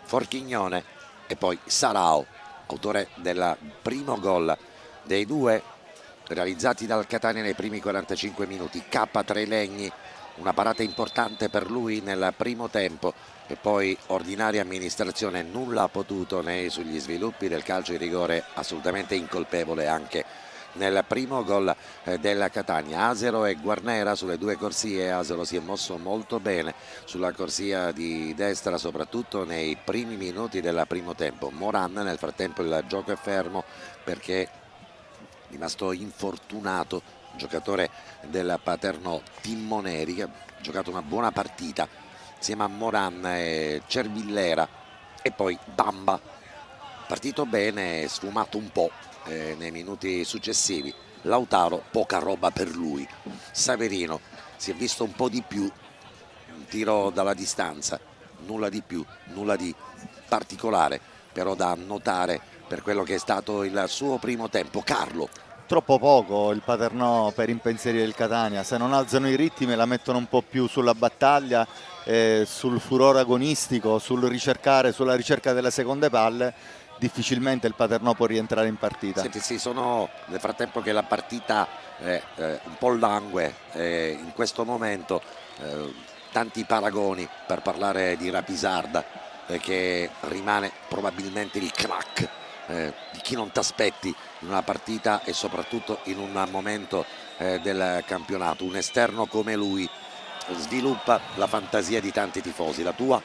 Forchignone e poi Sarao, autore del primo gol dei due realizzati dal Catania nei primi 45 minuti. K3 Legni, una parata importante per lui nel primo tempo e poi ordinaria amministrazione, nulla ha potuto né sugli sviluppi del calcio di rigore, assolutamente incolpevole anche nel primo gol della Catania. Asero e Guarnera sulle due corsie, Asero si è mosso molto bene sulla corsia di destra soprattutto nei primi minuti del primo tempo. Moran nel frattempo il gioco è fermo perché rimasto infortunato, giocatore del Paternò, Timmoneri, che ha giocato una buona partita insieme a Moran e Cervillera, e poi Bamba, partito bene, sfumato un po' nei minuti successivi. Lautaro, poca roba per lui. Saverino si è visto un po' di più, un tiro dalla distanza, nulla di più, nulla di particolare però da notare per quello che è stato il suo primo tempo. Carlo. Troppo poco il Paternò per impensierire il Catania, se non alzano i ritmi la mettono un po' più sulla battaglia, sul furore agonistico, sulla ricerca delle seconde palle, difficilmente il Paternò può rientrare in partita. Senti, sì, sono nel frattempo che la partita è un po' langue in questo momento, tanti paragoni per parlare di Rapisarda che rimane probabilmente il crack di chi non ti aspetti in una partita e soprattutto in un momento del campionato. Un esterno come lui sviluppa la fantasia di tanti tifosi. La tua?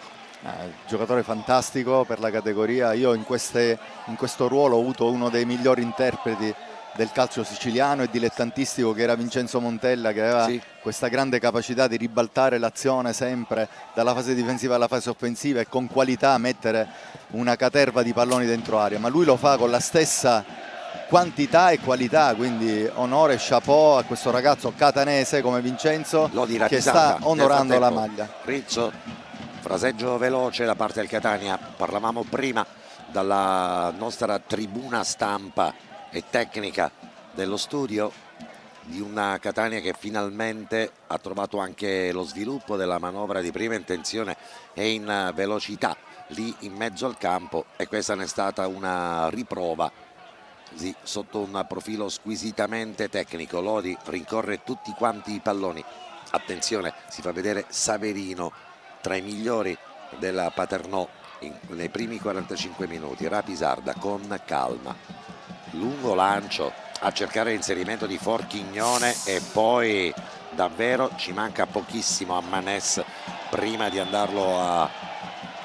Giocatore fantastico per la categoria. Io in questo ruolo ho avuto uno dei migliori interpreti del calcio siciliano e dilettantistico, che era Vincenzo Montella, che aveva questa grande capacità di ribaltare l'azione sempre dalla fase difensiva alla fase offensiva e con qualità mettere una caterva di palloni dentro area, ma lui lo fa con la stessa quantità e qualità, quindi onore e chapeau a questo ragazzo catanese come Vincenzo, che sta onorando la maglia. Rizzo, fraseggio veloce da parte del Catania. Parlavamo prima dalla nostra tribuna stampa e tecnica dello studio di una Catania che finalmente ha trovato anche lo sviluppo della manovra di prima intenzione e in velocità lì in mezzo al campo, e questa ne è stata una riprova sotto un profilo squisitamente tecnico. Lodi rincorre tutti quanti i palloni, attenzione, si fa vedere Saverino tra i migliori della Paternò nei primi 45 minuti. Rapisarda con calma, lungo lancio a cercare l'inserimento di Forchignone e poi davvero ci manca pochissimo a Manès prima di andarlo a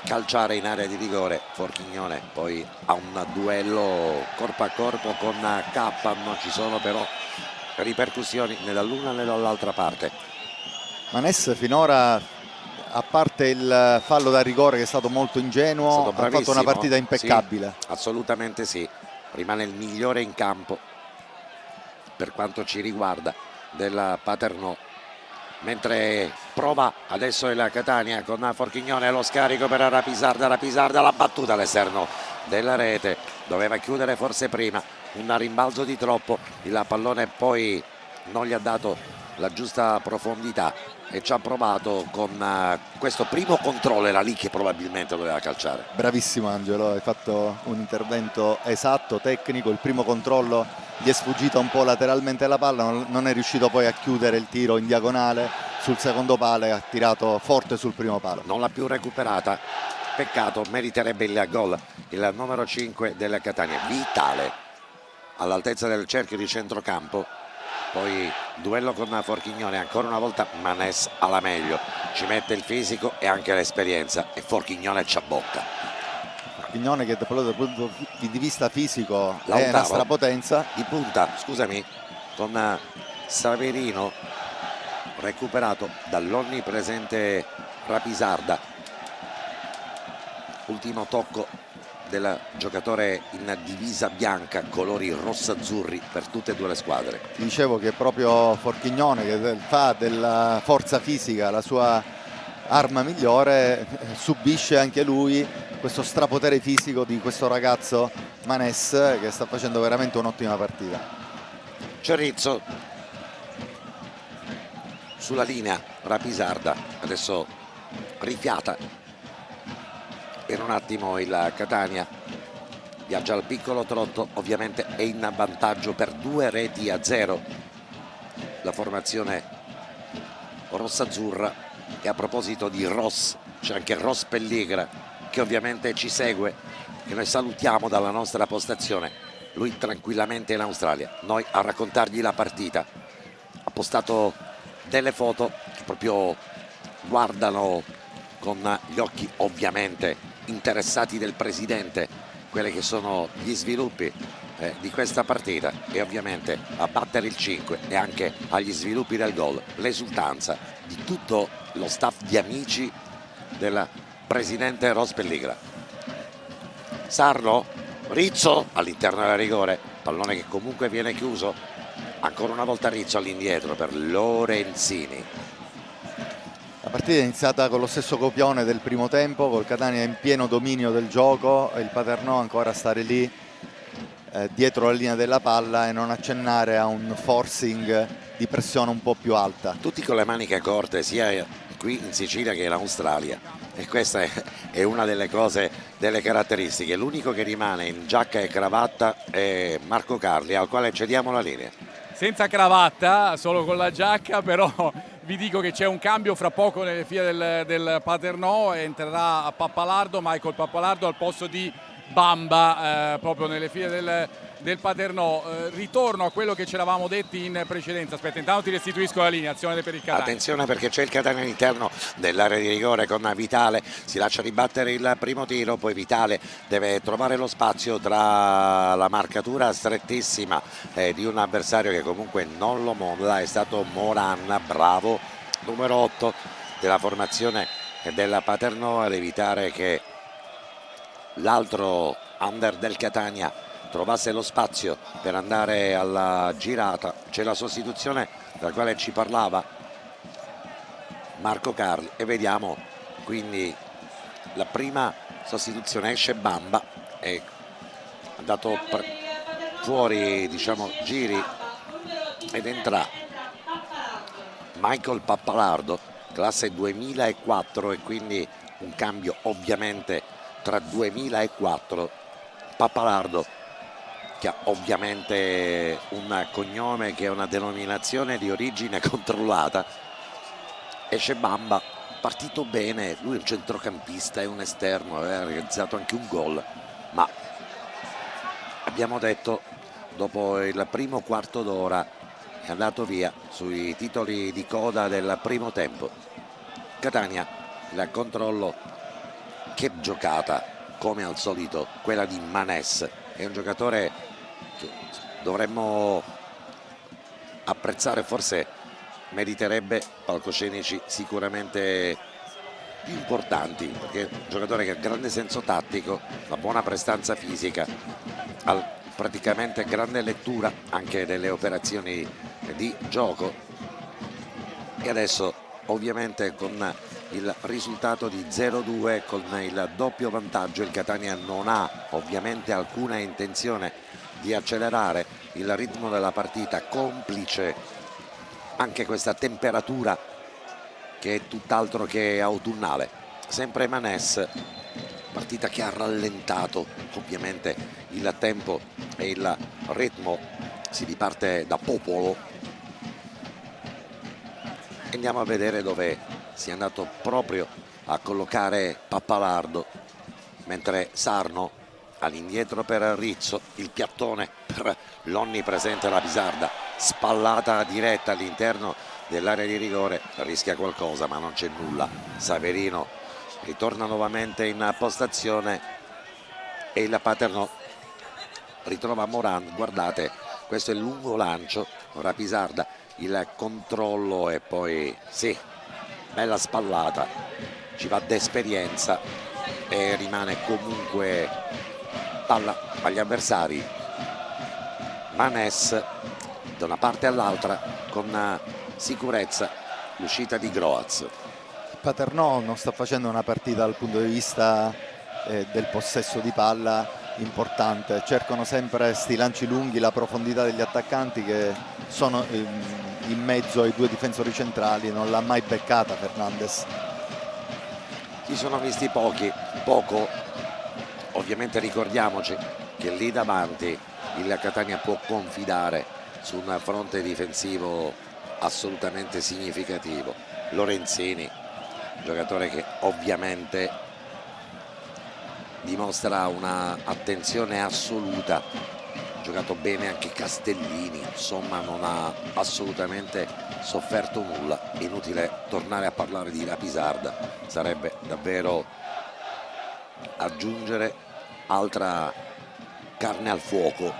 calciare in area di rigore. Forchignone poi ha un duello corpo a corpo con K, non ci sono però ripercussioni né dall'una né dall'altra parte. Manès finora, a parte il fallo da rigore che è stato molto ingenuo, ha fatto una partita impeccabile. Sì, assolutamente sì, rimane il migliore in campo per quanto ci riguarda della Paternò, mentre prova adesso il Catania con Forchignone, lo scarico per Rapisarda la battuta all'esterno della rete, doveva chiudere forse prima, un rimbalzo di troppo, il pallone poi non gli ha dato la giusta profondità e ci ha provato con questo primo controllo, era lì che probabilmente doveva calciare. Bravissimo Angelo, hai fatto un intervento esatto, tecnico. Il primo controllo gli è sfuggita un po' lateralmente la palla, non è riuscito poi a chiudere il tiro in diagonale sul secondo palo e ha tirato forte sul primo palo. Non l'ha più recuperata, peccato, meriterebbe il gol il numero 5 del Catania, vitale all'altezza del cerchio di centrocampo. Poi duello con Forchignone, ancora una volta Manès alla meglio, ci mette il fisico e anche l'esperienza e Forchignone ci abbocca. Forchignone che dal punto di vista fisico è una strapotenza. Di punta, scusami, con Saverino recuperato dall'onnipresente Rapisarda. Ultimo tocco del giocatore in divisa bianca, colori rosso-azzurri per tutte e due le squadre. Ti dicevo che proprio Forchignone, che fa della forza fisica la sua arma migliore, subisce anche lui questo strapotere fisico di questo ragazzo Manès, che sta facendo veramente un'ottima partita. Cerrizzo sulla linea, Rapisarda adesso rifiata. Per un attimo il Catania viaggia al piccolo trotto, ovviamente è in vantaggio per 2-0 la formazione rossazzurra. E a proposito di Ross, c'è anche Ross Pelligra che ovviamente ci segue, che noi salutiamo dalla nostra postazione, lui tranquillamente in Australia, noi a raccontargli la partita. Ha postato delle foto che proprio guardano con gli occhi ovviamente interessati del presidente quelli che sono gli sviluppi di questa partita, e ovviamente a battere il 5 e anche agli sviluppi del gol l'esultanza di tutto lo staff di amici del presidente Ross Pelligra. Sarno, Rizzo all'interno del rigore, pallone che comunque viene chiuso, ancora una volta Rizzo all'indietro per Lorenzini. La partita è iniziata con lo stesso copione del primo tempo, col Catania in pieno dominio del gioco e il Paternò ancora a stare lì dietro la linea della palla e non accennare a un forcing di pressione un po' più alta. Tutti con le maniche corte, sia qui in Sicilia che in Australia, e questa è una delle cose, delle caratteristiche. L'unico che rimane in giacca e cravatta è Marco Carli, al quale cediamo la linea. Senza cravatta, solo con la giacca, però vi dico che c'è un cambio fra poco nelle file del Paternò, entrerà Pappalardo, Michael Pappalardo al posto di Bamba proprio nelle file del Paternò. Ritorno a quello che ci eravamo detti in precedenza. Aspetta, intanto ti restituisco la linea, azione per il Catania. Attenzione perché c'è il Catania all'interno dell'area di rigore con Vitale, si lascia ribattere il primo tiro, poi Vitale deve trovare lo spazio tra la marcatura strettissima di un avversario che comunque non lo molla, è stato Moran, bravo, numero 8 della formazione della Paternò, ad evitare che l'altro under del Catania trovasse lo spazio per andare alla girata. C'è la sostituzione della quale ci parlava Marco Carli e vediamo quindi la prima sostituzione. Esce Bamba, è andato fuori, diciamo, giri, ed entra Michael Pappalardo, classe 2004, e quindi un cambio ovviamente tra 2004. Pappalardo, che ha ovviamente un cognome che è una denominazione di origine controllata. Esce Bamba, partito bene, lui è un centrocampista, è un esterno, aveva realizzato anche un gol, ma abbiamo detto dopo il primo quarto d'ora è andato via sui titoli di coda del primo tempo. Catania, il controllo, che giocata come al solito quella di Manès, è un giocatore che dovremmo apprezzare, forse meriterebbe palcoscenici sicuramente più importanti, perché è un giocatore che ha grande senso tattico, una buona prestanza fisica, ha praticamente grande lettura anche delle operazioni di gioco, e adesso ovviamente con il risultato di 0-2, con il doppio vantaggio, il Catania non ha ovviamente alcuna intenzione di accelerare il ritmo della partita, complice anche questa temperatura che è tutt'altro che autunnale. Sempre Manès, partita che ha rallentato ovviamente il tempo e il ritmo, si riparte da Popolo. Andiamo a vedere dove si è andato proprio a collocare Pappalardo, mentre Sarno all'indietro per Rizzo, il piattone per l'onnipresente Lapisarda, spallata diretta all'interno dell'area di rigore, rischia qualcosa ma non c'è nulla. Saverino ritorna nuovamente in postazione e il Paternò ritrova Moran. Guardate, questo è il lungo lancio, Lapisarda, il controllo e poi sì, bella spallata, ci va d'esperienza e rimane comunque palla agli avversari. Manès da una parte all'altra con sicurezza l'uscita di Groaz. Paternò non sta facendo una partita dal punto di vista del possesso di palla importante, cercano sempre sti lanci lunghi, la profondità degli attaccanti che sono in mezzo ai due difensori centrali, non l'ha mai beccata Fernandez. Si sono visti poco. Ovviamente ricordiamoci che lì davanti il Catania può confidare su un fronte difensivo assolutamente significativo. Lorenzini, giocatore che ovviamente dimostra una attenzione assoluta, ha giocato bene anche Castellini, insomma non ha assolutamente sofferto nulla. È inutile tornare a parlare di Lapisarda, sarebbe davvero aggiungere altra carne al fuoco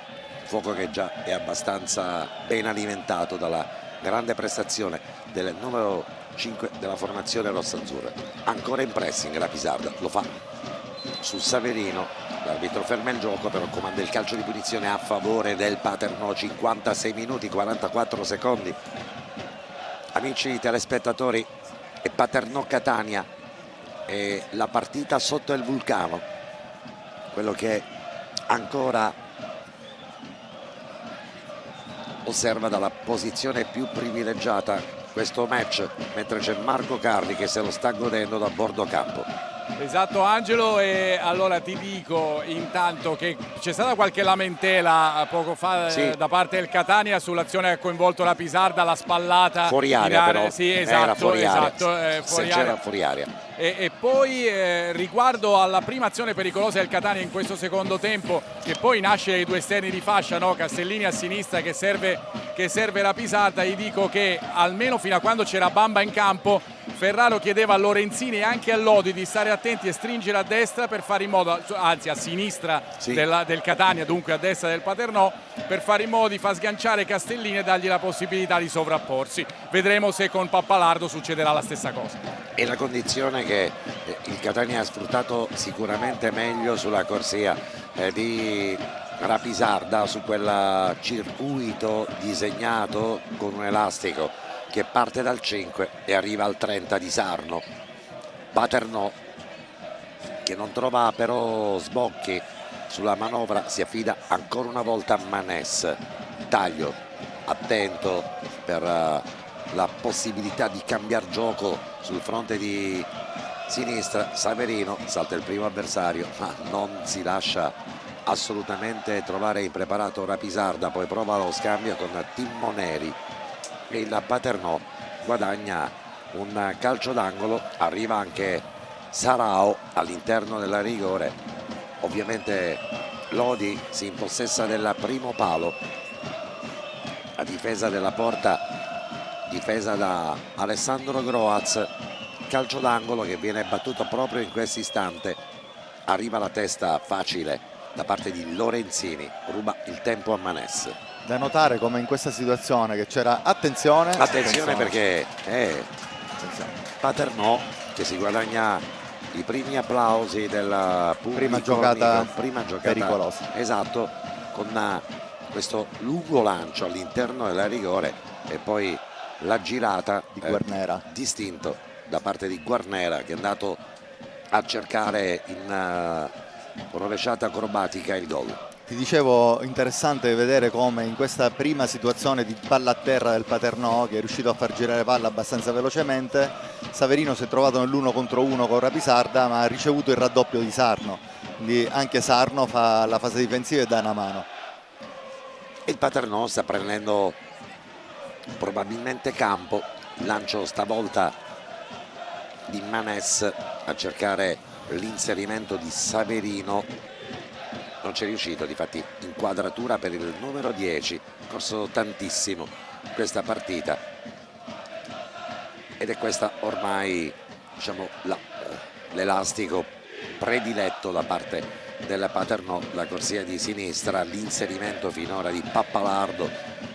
che già è abbastanza ben alimentato dalla grande prestazione del numero 5 della formazione rossa-azzurra. Ancora in pressing Lapisarda, lo fa su Saverino, l'arbitro ferma il gioco, però comanda il calcio di punizione a favore del Paternò. 56 minuti 44 secondi. Amici telespettatori, è Paternò Catania, e la partita sotto il vulcano, quello che ancora osserva dalla posizione più privilegiata questo match, mentre c'è Marco Carli che se lo sta godendo da bordo campo. Esatto Angelo, e allora ti dico intanto che c'è stata qualche lamentela poco fa da parte del Catania sull'azione che ha coinvolto Lapisarda, la spallata fuori area, però sì, esatto, era fuori area, esatto, se c'era fuori area. E poi riguardo alla prima azione pericolosa del Catania in questo secondo tempo, che poi nasce dai due esterni di fascia, no? Castellini a sinistra che serve la pisata, gli dico che almeno fino a quando c'era Bamba in campo Ferraro chiedeva a Lorenzini e anche a Lodi di stare attenti e stringere a destra per fare in modo, anzi a sinistra Sì. del Catania, dunque a destra del Paternò, per fare in modo di far sganciare Castellini e dargli la possibilità di sovrapporsi. Vedremo se con Pappalardo succederà la stessa cosa. E la condizione che il Catania ha sfruttato sicuramente meglio sulla corsia di Rapisarda, su quel circuito disegnato con un elastico che parte dal 5 e arriva al 30 di Sarno. Paternò, che non trova però sbocchi sulla manovra, si affida ancora una volta a Manès. Taglio attento per la possibilità di cambiare gioco sul fronte di sinistra. Saverino salta il primo avversario ma non si lascia assolutamente trovare impreparato Rapisarda, poi prova lo scambio con Timmoneri e il Paternò guadagna un calcio d'angolo. Arriva anche Sarao all'interno della rigore, ovviamente Lodi si impossessa del primo palo, a difesa della porta difesa da Alessandro Groaz. Calcio d'angolo che viene battuto proprio in questo istante. Arriva la testa facile da parte di Lorenzini, ruba il tempo a Manès. Da notare come in questa situazione che c'era attenzione Perché Paternò che si guadagna i primi applausi del pubblico. Prima giocata pericolosa. Esatto, con questo lungo lancio all'interno della rigore e poi la girata di Guarnera, distinto da parte di Guarnera, che è andato a cercare in rovesciata acrobatica il gol. Ti dicevo, interessante vedere come in questa prima situazione di palla a terra del Paternò, che è riuscito a far girare palla abbastanza velocemente, Saverino si è trovato nell'1 contro 1 con Rapisarda ma ha ricevuto il raddoppio di Sarno, quindi anche Sarno fa la fase difensiva e dà una mano. Il Paternò sta prendendo probabilmente campo, lancio stavolta di Manès a cercare l'inserimento di Saverino, non c'è riuscito, difatti inquadratura per il numero 10, corso tantissimo questa partita ed è questa ormai, diciamo, l'elastico prediletto da parte del Paternò, la corsia di sinistra. L'inserimento finora di Pappalardo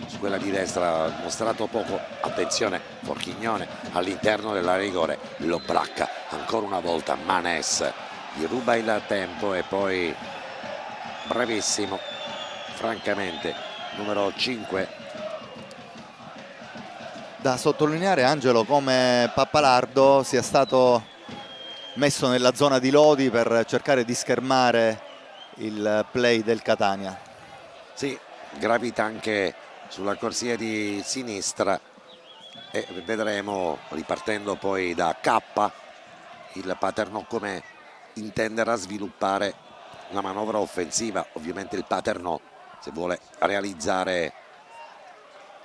su quella di destra ha mostrato poco. Attenzione, Forchignone all'interno della rigore, lo bracca ancora una volta Manès, gli ruba il tempo e poi bravissimo francamente numero 5. Da sottolineare, Angelo, come Pappalardo sia stato messo nella zona di Lodi per cercare di schermare il play del Catania. Sì, gravita anche sulla corsia di sinistra e vedremo, ripartendo poi da K, il Paternò come intenderà sviluppare la manovra offensiva. Ovviamente il Paternò, se vuole realizzare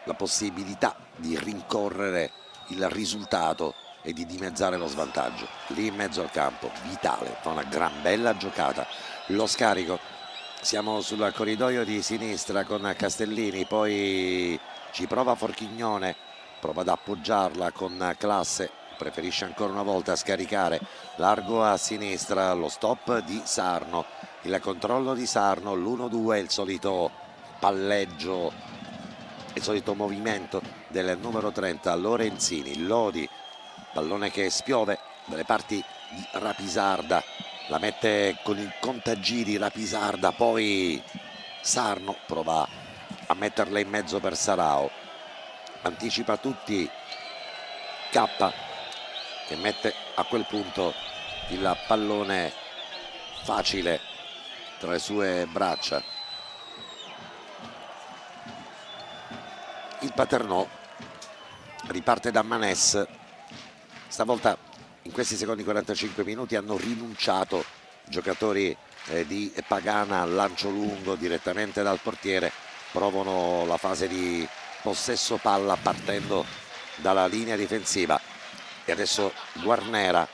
la possibilità di rincorrere il risultato e di dimezzare lo svantaggio. Lì in mezzo al campo Vitale fa una gran bella giocata, lo scarico, siamo sul corridoio di sinistra con Castellini, poi ci prova Forchignone, prova ad appoggiarla con classe, preferisce ancora una volta scaricare largo a sinistra, lo stop di Sarno, il controllo di Sarno, l'1-2, il solito palleggio, il solito movimento del numero 30 Lorenzini. Lodi, pallone che spiove dalle parti di Rapisarda, la mette con il contagiri Rapisarda, poi Sarno prova a metterla in mezzo per Sarao, anticipa tutti K, che mette a quel punto il pallone facile tra le sue braccia. Il Paternò riparte da Manès, stavolta in questi secondi 45 minuti hanno rinunciato i giocatori di Pagana al lancio lungo direttamente dal portiere, provano la fase di possesso palla partendo dalla linea difensiva e adesso Guarnera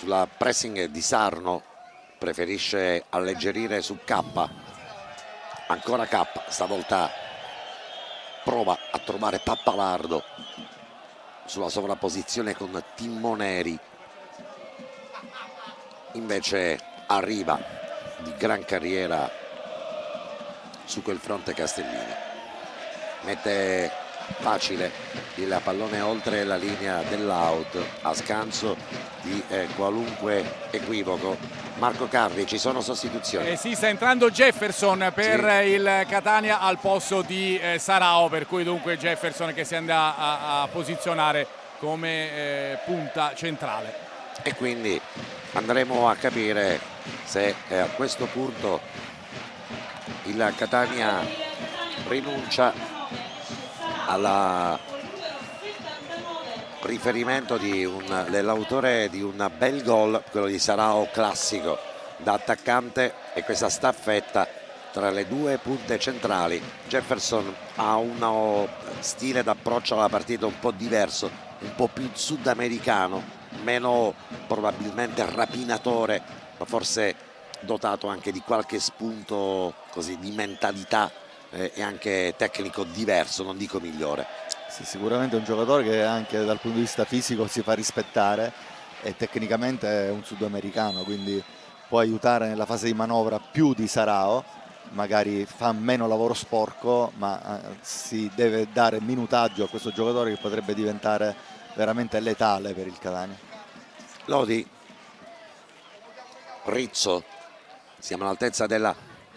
sulla pressing di Sarno, preferisce alleggerire su K, ancora K, stavolta prova a trovare Pappalardo sulla sovrapposizione con Timmoneri, invece arriva di gran carriera su quel fronte Castellini, mette facile il pallone oltre la linea dell'out a scanso di qualunque equivoco. Marco Carri, ci sono sostituzioni? Sì, sta entrando Jefferson per il Catania al posto di Sarao, per cui dunque Jefferson che si andrà a posizionare come punta centrale. E quindi andremo a capire se a questo punto il Catania rinuncia al riferimento dell'autore di un bel gol, quello di Sarao classico da attaccante, e questa staffetta tra le due punte centrali. Jefferson ha uno stile d'approccio alla partita un po' diverso, un po' più sudamericano, meno probabilmente rapinatore, ma forse dotato anche di qualche spunto così di mentalità e anche tecnico diverso, non dico migliore. Sì, sicuramente è un giocatore che anche dal punto di vista fisico si fa rispettare e tecnicamente è un sudamericano, quindi può aiutare nella fase di manovra più di Sarao, magari fa meno lavoro sporco, ma si deve dare minutaggio a questo giocatore che potrebbe diventare veramente letale per il Catania. Lodi, Rizzo, siamo all'altezza della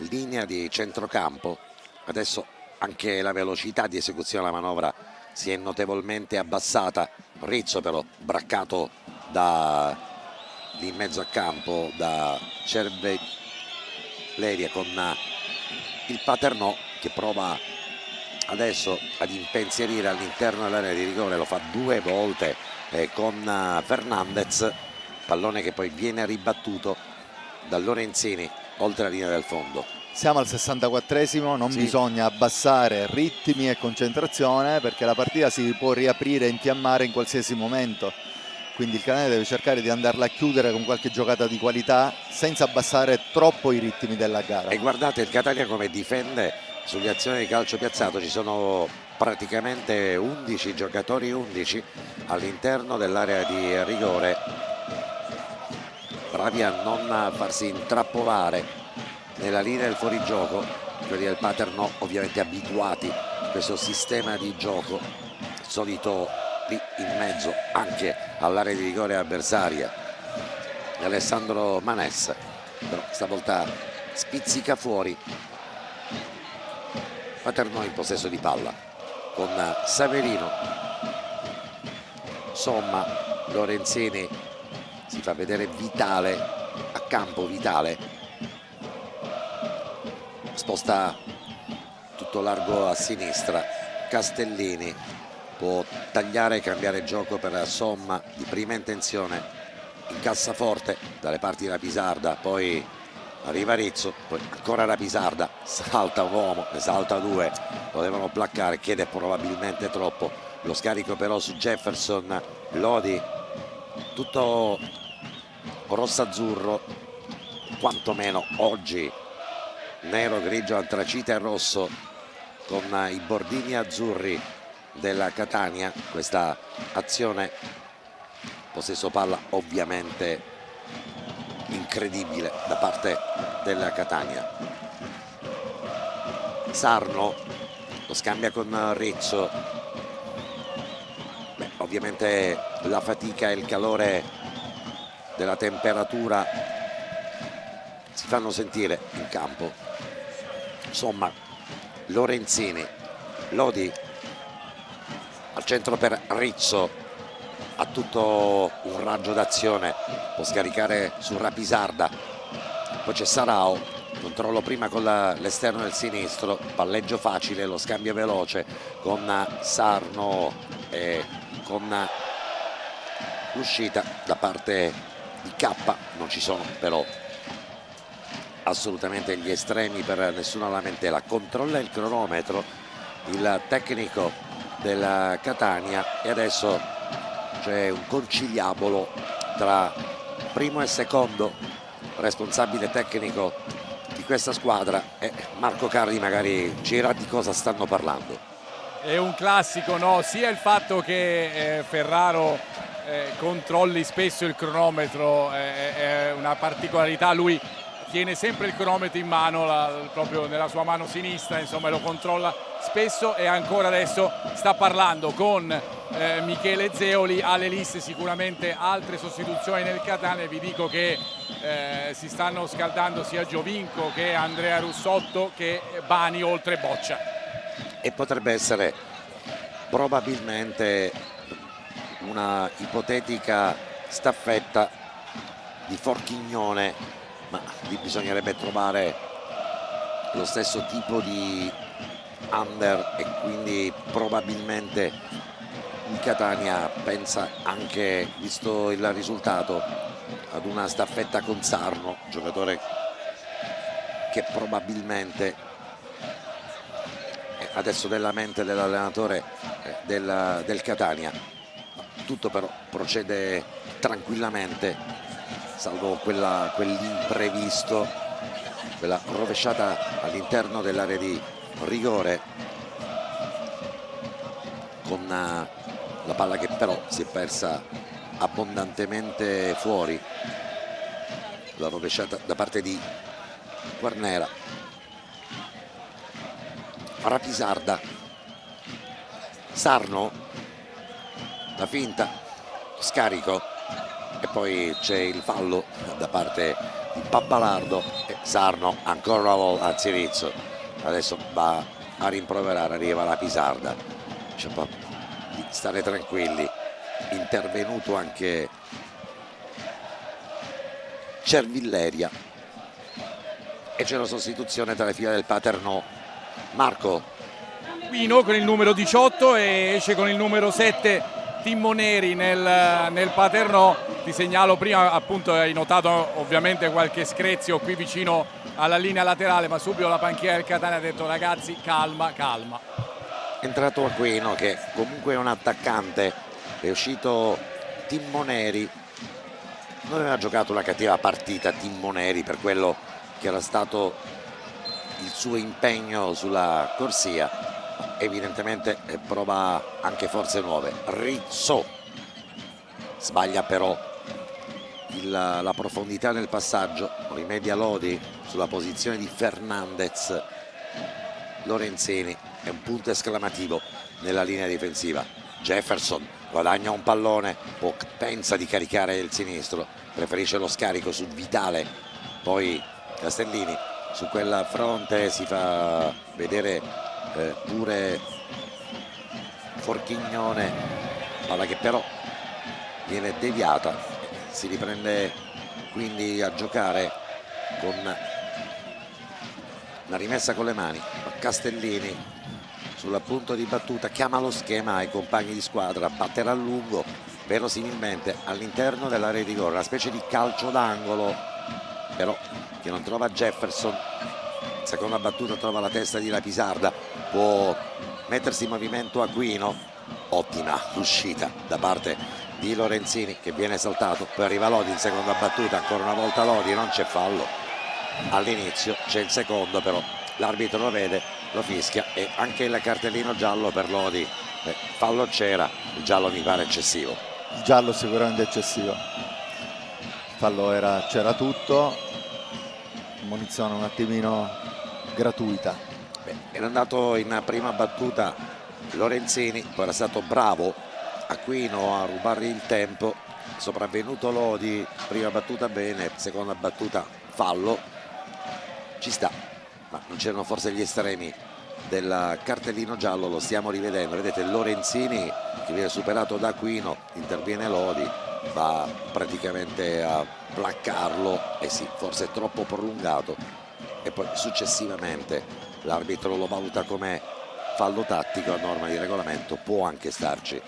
linea di centrocampo, adesso anche la velocità di esecuzione della manovra si è notevolmente abbassata. Rizzo però braccato da lì in mezzo a campo da Cervelleria con il Paternò che prova adesso ad impensierire all'interno dell'area di rigore, lo fa due volte con Fernandez, pallone che poi viene ribattuto da Lorenzini oltre la linea del fondo. Siamo al 64esimo, non bisogna abbassare ritmi e concentrazione perché la partita si può riaprire e infiammare in qualsiasi momento, quindi il Catania deve cercare di andarla a chiudere con qualche giocata di qualità senza abbassare troppo i ritmi della gara. E guardate il Catania come difende sulle azioni di calcio piazzato, ci sono praticamente 11 giocatori, 11 all'interno dell'area di rigore, bravi a non farsi intrappolare nella linea del fuorigioco, quelli del Paternò ovviamente abituati a questo sistema di gioco, solito lì in mezzo anche all'area di rigore avversaria di Alessandro Manessa, però stavolta spizzica fuori. Paternò in possesso di palla con Saverino, Somma, Lorenzini si fa vedere Vitale a campo, Vitale sposta tutto largo a sinistra, Castellini può tagliare e cambiare gioco per Somma di prima intenzione in cassaforte dalle parti della Pisarda, poi arriva Rizzo, poi ancora la Pisarda, salta un uomo, ne salta due, lo devono placcare, chiede probabilmente troppo, lo scarico però su Jefferson. Lodi tutto rosso-azzurro, quantomeno oggi nero, grigio, antracite e rosso con i bordini azzurri della Catania. Questa azione, possesso palla ovviamente incredibile da parte della Catania. Sarno lo scambia con Rizzo. Beh, ovviamente la fatica e il calore della temperatura si fanno sentire in campo. Insomma, Lorenzini, Lodi al centro per Rizzo, ha tutto un raggio d'azione, può scaricare su Rapisarda, poi c'è Sarao, controllo prima con l'esterno del sinistro, palleggio facile, lo scambio veloce con Sarno e con l'uscita da parte di K. Non ci sono però assolutamente gli estremi per nessuna lamentela. Controlla il cronometro il tecnico della Catania e adesso c'è un conciliabolo tra primo e secondo responsabile tecnico di questa squadra, e Marco Carli magari ci dirà di cosa stanno parlando. È un classico, no? Sia il fatto che Ferraro controlli spesso il cronometro, è una particolarità, lui tiene sempre il cronometro in mano, proprio nella sua mano sinistra, insomma, lo controlla spesso, e ancora adesso sta parlando con Michele Zeoli. alle liste sicuramente altre sostituzioni nel Catania. Vi dico che si stanno scaldando sia Giovinco che Andrea Russotto che Bani, oltre Boccia. E potrebbe essere probabilmente una ipotetica staffetta di Forchignone, ma lì bisognerebbe trovare lo stesso tipo di under, e quindi probabilmente il Catania pensa, anche visto il risultato, ad una staffetta con Sarno, giocatore che probabilmente è adesso nella mente dell'allenatore del Catania. Tutto però procede tranquillamente, salvo quell'imprevisto, quella rovesciata all'interno dell'area di rigore, con la palla che però si è persa abbondantemente fuori, la rovesciata da parte di Guarnera. Rapisarda, Sarno, la finta, scarico, e poi c'è il fallo da parte di Pappalardo, e Sarno ancora una volta, anzi Rizzo adesso va a rimproverare, arriva la Pisarda, diciamo di stare tranquilli, intervenuto anche Cervilleria, e c'è una sostituzione tra le fila del Paternò. Marco. Pino con il numero 18 e esce con il numero 7 Timoneri nel Paternò. Ti segnalo, prima appunto hai notato ovviamente qualche screzio qui vicino alla linea laterale, ma subito la panchina del Catania ha detto: ragazzi, calma, calma. È entrato Aquino, che comunque è un attaccante, è uscito Timoneri, non aveva giocato una cattiva partita Timoneri per quello che era stato il suo impegno sulla corsia, evidentemente prova anche forze nuove. Rizzo sbaglia però la profondità nel passaggio, rimedia Lodi sulla posizione di Fernandez. Lorenzini è un punto esclamativo nella linea difensiva. Jefferson guadagna un pallone, pensa di caricare il sinistro, preferisce lo scarico su Vitale, poi Castellini su quella fronte si fa vedere pure Forchignone, palla che però viene deviata, si riprende quindi a giocare con una rimessa con le mani. Castellini sul punto di battuta chiama lo schema ai compagni di squadra, batterà a lungo, verosimilmente all'interno dell'area di rigore, una specie di calcio d'angolo però che non trova Jefferson. Seconda battuta trova la testa di Rapisarda, può mettersi in movimento Aquino, ottima l'uscita da parte di Lorenzini che viene saltato, poi arriva Lodi in seconda battuta, ancora una volta Lodi, non c'è fallo all'inizio, c'è il secondo però l'arbitro lo vede, lo fischia, e anche il cartellino giallo per Lodi. Fallo c'era, il giallo mi pare eccessivo. Il giallo sicuramente eccessivo, il fallo c'era tutto, munizione un attimino gratuita. Era andato in prima battuta Lorenzini, poi era stato bravo Aquino a rubargli il tempo, sopravvenuto Lodi, prima battuta bene, seconda battuta fallo, ci sta, ma non c'erano forse gli estremi del cartellino giallo, lo stiamo rivedendo, vedete Lorenzini che viene superato da Aquino, interviene Lodi, va praticamente a placcarlo, e sì, forse è troppo prolungato, e poi successivamente l'arbitro lo valuta come fallo tattico, a norma di regolamento può anche starci.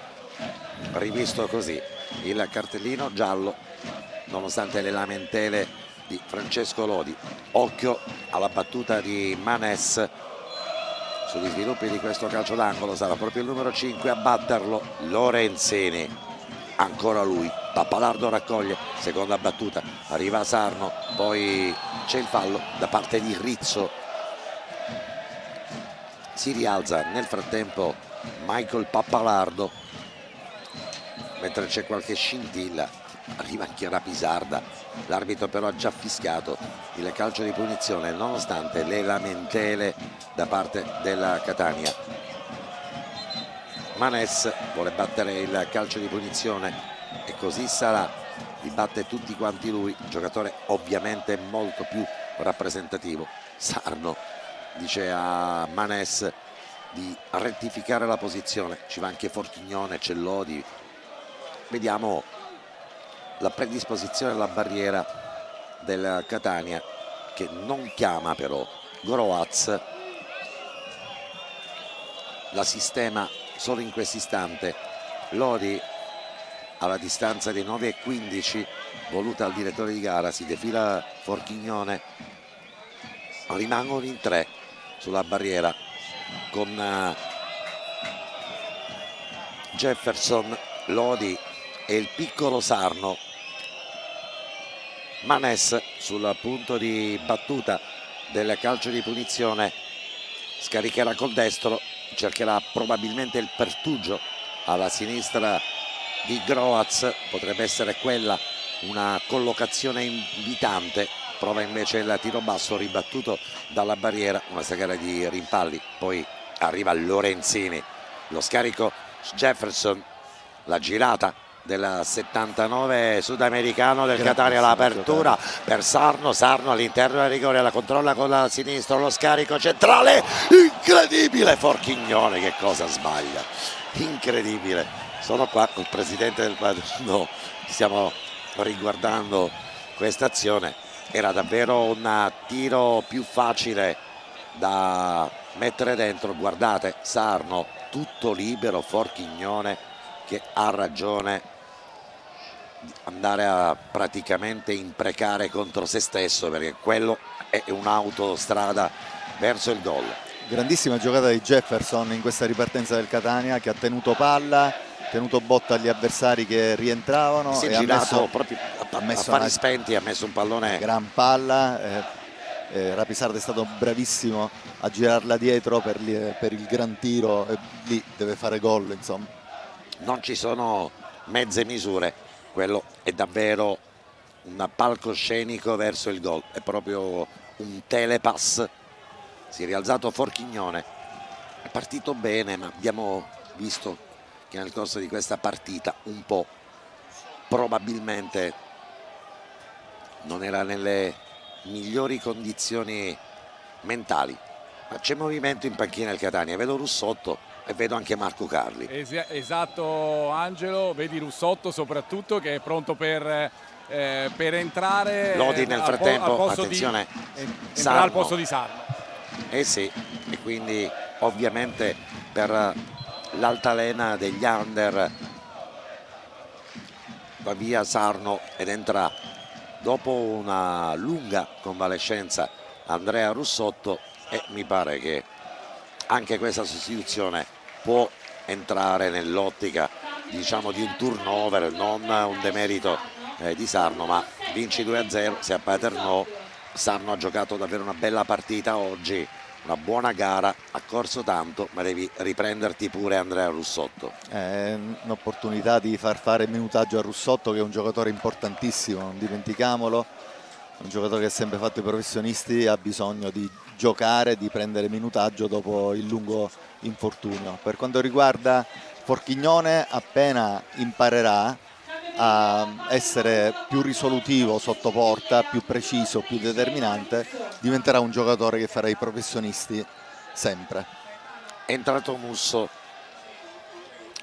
Rivisto così il cartellino giallo, nonostante le lamentele di Francesco Lodi. Occhio alla battuta di Manes sugli sviluppi di questo calcio d'angolo, sarà proprio il numero 5 a batterlo, Lorenzini. ancora lui, Pappalardo raccoglie, seconda battuta, arriva Sarno, poi c'è il fallo da parte di Rizzo, si rialza nel frattempo Michael Pappalardo, mentre c'è qualche scintilla arriva anche Rapisarda, l'arbitro però ha già fischiato il calcio di punizione nonostante le lamentele da parte della Catania. Manes vuole battere il calcio di punizione e così sarà, li batte tutti quanti lui, giocatore ovviamente molto più rappresentativo. Sarno dice a Manes di rettificare la posizione, ci va anche Forchignone, c'è Lodi, vediamo la predisposizione alla barriera del Catania che non chiama però Groaz, la sistema solo in questo istante. Lodi alla distanza dei 9,15 voluta al direttore di gara, si defila Forchignone, rimangono in 3 sulla barriera con Jefferson, Lodi e il piccolo Sarno. Manes sul punto di battuta del calcio di punizione scaricherà col destro, cercherà probabilmente il pertugio alla sinistra di Groaz, potrebbe essere quella una collocazione invitante, prova invece il tiro basso ribattuto dalla barriera, una serie di rimpalli, poi arriva Lorenzini, lo scarico Jefferson, la girata del 79 sudamericano del Catania, l'apertura per Sarno, Sarno all'interno del rigore, la controlla con la sinistra, lo scarico centrale, incredibile Forchignone, che cosa sbaglia, incredibile. Sono qua col presidente del Paderno, stiamo riguardando questa azione, era davvero un tiro più facile da mettere dentro. Guardate Sarno tutto libero, Forchignone che ha ragione di andare a praticamente imprecare contro se stesso, perché quello è un'autostrada verso il gol. Grandissima giocata di Jefferson in questa ripartenza del Catania, che ha tenuto palla, tenuto botta agli avversari che rientravano, si è e girato proprio a messo fari una spenti, ha messo un pallone, gran palla. Rapisarda è stato bravissimo a girarla dietro per il gran tiro, e lì deve fare gol, insomma. non ci sono mezze misure, quello è davvero un palcoscenico verso il gol, è proprio un telepass. Si è rialzato Forchignone, è partito bene, ma abbiamo visto che nel corso di questa partita un po' probabilmente non era nelle migliori condizioni mentali. Ma c'è movimento in panchina il Catania, vedo Russotto e vedo anche Marco Carli. Esatto Angelo, vedi Russotto soprattutto che è pronto per entrare. Lodi nel frattempo, attenzione, entrare al posto di Sarno. Sì, e quindi ovviamente per l'altalena degli under va via Sarno ed entra dopo una lunga convalescenza Andrea Russotto, e mi pare che anche questa sostituzione può entrare nell'ottica, diciamo, di un turnover, non un demerito di Sarno, ma vinci 2-0, sei a Paternò. Sarno ha giocato davvero una bella partita oggi, una buona gara, ha corso tanto, ma devi riprenderti pure Andrea Russotto. È un'opportunità di far fare minutaggio a Russotto, che è un giocatore importantissimo, non dimentichiamolo, un giocatore che ha sempre fatto i professionisti, ha bisogno di giocare, di prendere minutaggio dopo il lungo infortunio. Per quanto riguarda Forchignone, appena imparerà a essere più risolutivo sotto porta, più preciso, più determinante, diventerà un giocatore che farà i professionisti sempre. È entrato Musso,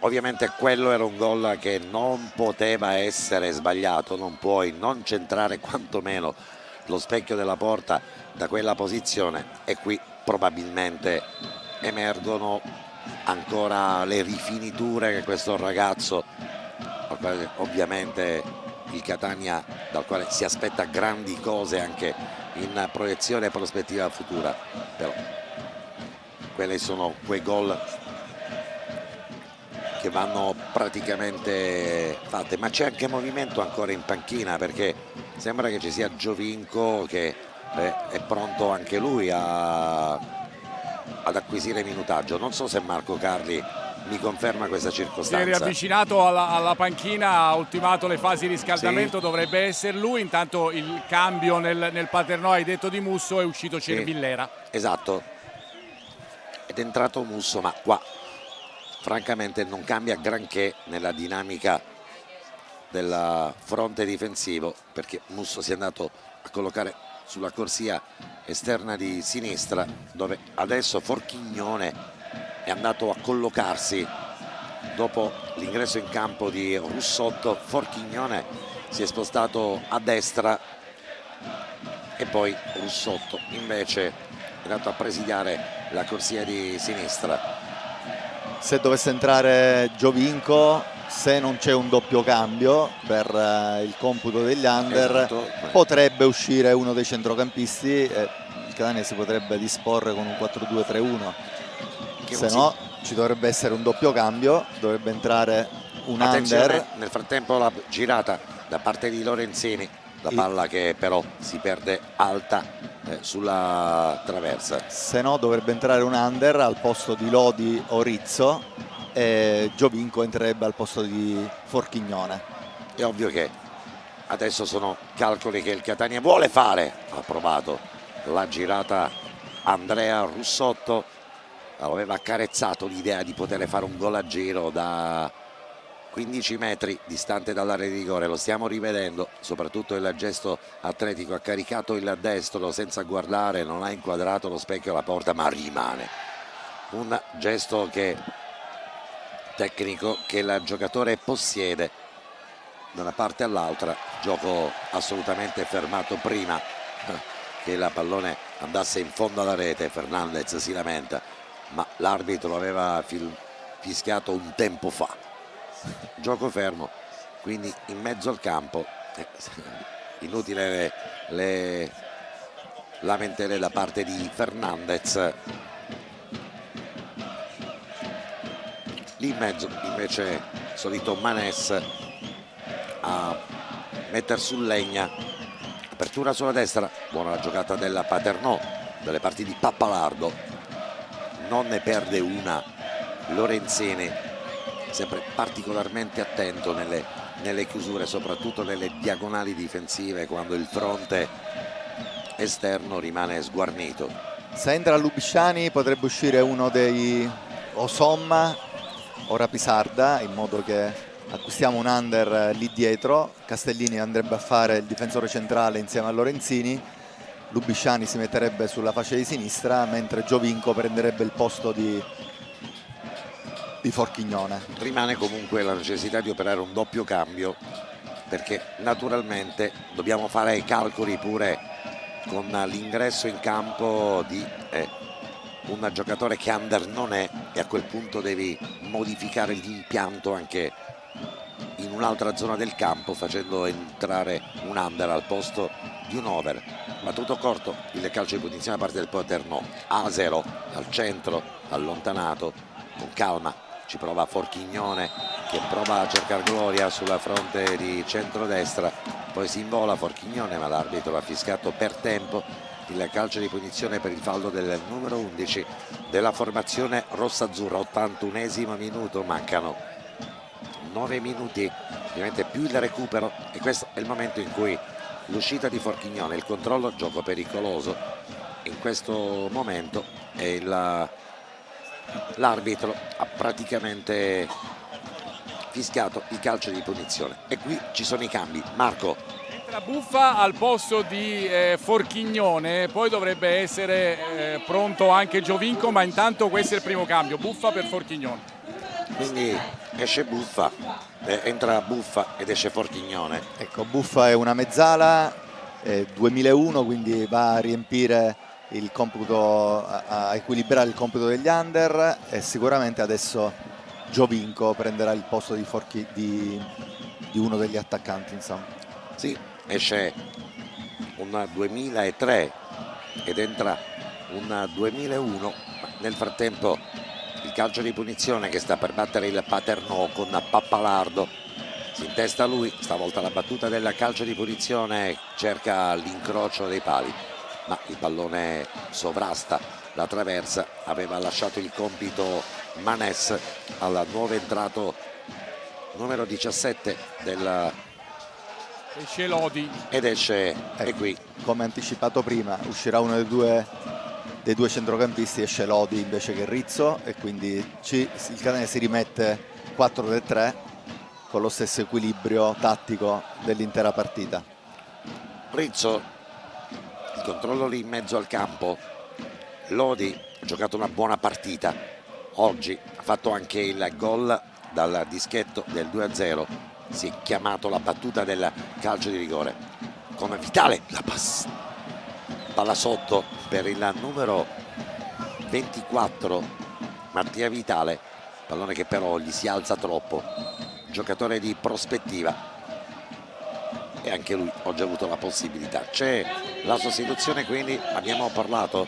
ovviamente quello era un gol che non poteva essere sbagliato, non puoi non centrare quantomeno lo specchio della porta da quella posizione, e qui probabilmente emergono ancora le rifiniture che questo ragazzo, ovviamente il Catania dal quale si aspetta grandi cose anche in proiezione e prospettiva futura, però quelli sono quei gol che vanno praticamente fatte, ma c'è anche movimento ancora in panchina, perché sembra che ci sia Giovinco che è pronto anche lui ad acquisire minutaggio. Non so se Marco Carli mi conferma questa Si è circostanza. riavvicinato alla panchina, ha ultimato le fasi di riscaldamento, Sì. dovrebbe essere lui. Intanto il cambio nel Paternò, hai detto, di Musso, è uscito Cervillera. Esatto, ed è entrato Musso, ma qua francamente non cambia granché nella dinamica del fronte difensivo, perché Musso si è andato a collocare sulla corsia esterna di sinistra, dove adesso Forchignone è andato a collocarsi dopo l'ingresso in campo di Russotto. Forchignone si è spostato a destra e poi Russotto invece è andato a presidiare la corsia di sinistra. Se dovesse entrare Giovinco, se non c'è un doppio cambio per il computo degli under, Esatto. potrebbe uscire uno dei centrocampisti e il Catania si potrebbe disporre con un 4-2-3-1. Che Se non si- no ci dovrebbe essere un doppio cambio, dovrebbe entrare un Attenzione, under. nel frattempo la girata da parte di Lorenzini, la palla che però si perde alta sulla traversa. Se no dovrebbe entrare un under al posto di Lodi o Rizzo e Giovinco entrerebbe al posto di Forchignone. È ovvio che adesso sono calcoli che il Catania vuole fare. Ha provato la girata Andrea Russotto, aveva accarezzato l'idea di poter fare un gol a giro da 15 metri distante dall'area di rigore. Lo stiamo rivedendo, soprattutto il gesto atletico. Ha caricato il destro senza guardare, non ha inquadrato lo specchio alla porta, ma rimane un gesto tecnico che il giocatore possiede da una parte all'altra. Gioco assolutamente fermato prima che la pallone andasse in fondo alla rete. Fernandez si lamenta, ma l'arbitro aveva fischiato un tempo fa. Gioco fermo, quindi in mezzo al campo. Inutile le lamentele da parte di Fernandez. Lì in mezzo invece solito Manes a metter sul legna. Apertura sulla destra, buona la giocata della Paternò, dalle parti di Pappalardo, non ne perde una Lorenzini, sempre particolarmente attento nelle chiusure, soprattutto nelle diagonali difensive, quando il fronte esterno rimane sguarnito. Se entra Lubisciani potrebbe uscire uno dei o Somma o Rapisarda, in modo che acquistiamo un under lì dietro. Castellini andrebbe a fare il difensore centrale insieme a Lorenzini, Lubisciani si metterebbe sulla fascia di sinistra, mentre Giovinco prenderebbe il posto di Forchignone. Rimane comunque la necessità di operare un doppio cambio, perché naturalmente dobbiamo fare i calcoli pure con l'ingresso in campo di un giocatore che under non è, e a quel punto devi modificare l'impianto anche in un'altra zona del campo, facendo entrare un under al posto di un over. Battuto corto, il calcio di punizione da parte del Paternò. A0 al centro, allontanato con calma, ci prova Forchignone che prova a cercare gloria sulla fronte di centrodestra, poi si invola Forchignone, ma l'arbitro ha fiscato per tempo il calcio di punizione per il fallo del numero 11 della formazione rossa-azzurra. 81esimo minuto, mancano 9 minuti, ovviamente più il recupero, e questo è il momento in cui l'uscita di Forchignone, il controllo, gioco pericoloso in questo momento, e l'arbitro ha praticamente fischiato il calcio di punizione. E qui ci sono i cambi. Marco. Entra Buffa al posto di Forchignone, poi dovrebbe essere pronto anche Giovinco, ma intanto questo è il primo cambio, Buffa per Forchignone. Quindi esce Buffa, entra Buffa ed esce Forchignone. Ecco, Buffa è una mezzala, 2001, quindi va a riempire il computo, a equilibrare il computo degli under, e sicuramente adesso Giovinco prenderà il posto di uno degli attaccanti, insomma. Sì, esce un 2003 ed entra un 2001, ma nel frattempo il il calcio di punizione che sta per battere il Paternò con Pappalardo. Si intesta lui, stavolta la battuta del calcio di punizione, cerca l'incrocio dei pali, ma il pallone sovrasta la traversa. Aveva lasciato il compito Manes al nuovo entrato numero 17 del... Esce Lodi. ed esce, e qui Come anticipato prima, uscirà uno dei due centrocampisti, esce Lodi invece che Rizzo, e quindi il Catania si rimette 4-3 con lo stesso equilibrio tattico dell'intera partita. Rizzo, il controllo lì in mezzo al campo. Lodi ha giocato una buona partita oggi, ha fatto anche il gol dal dischetto del 2-0. Si è chiamato la battuta del calcio di rigore. Come Vitale, la palla sotto per il numero 24 Mattia Vitale, pallone che però gli si alza troppo, giocatore di prospettiva, e anche lui oggi ha avuto la possibilità. C'è la sostituzione, quindi abbiamo parlato,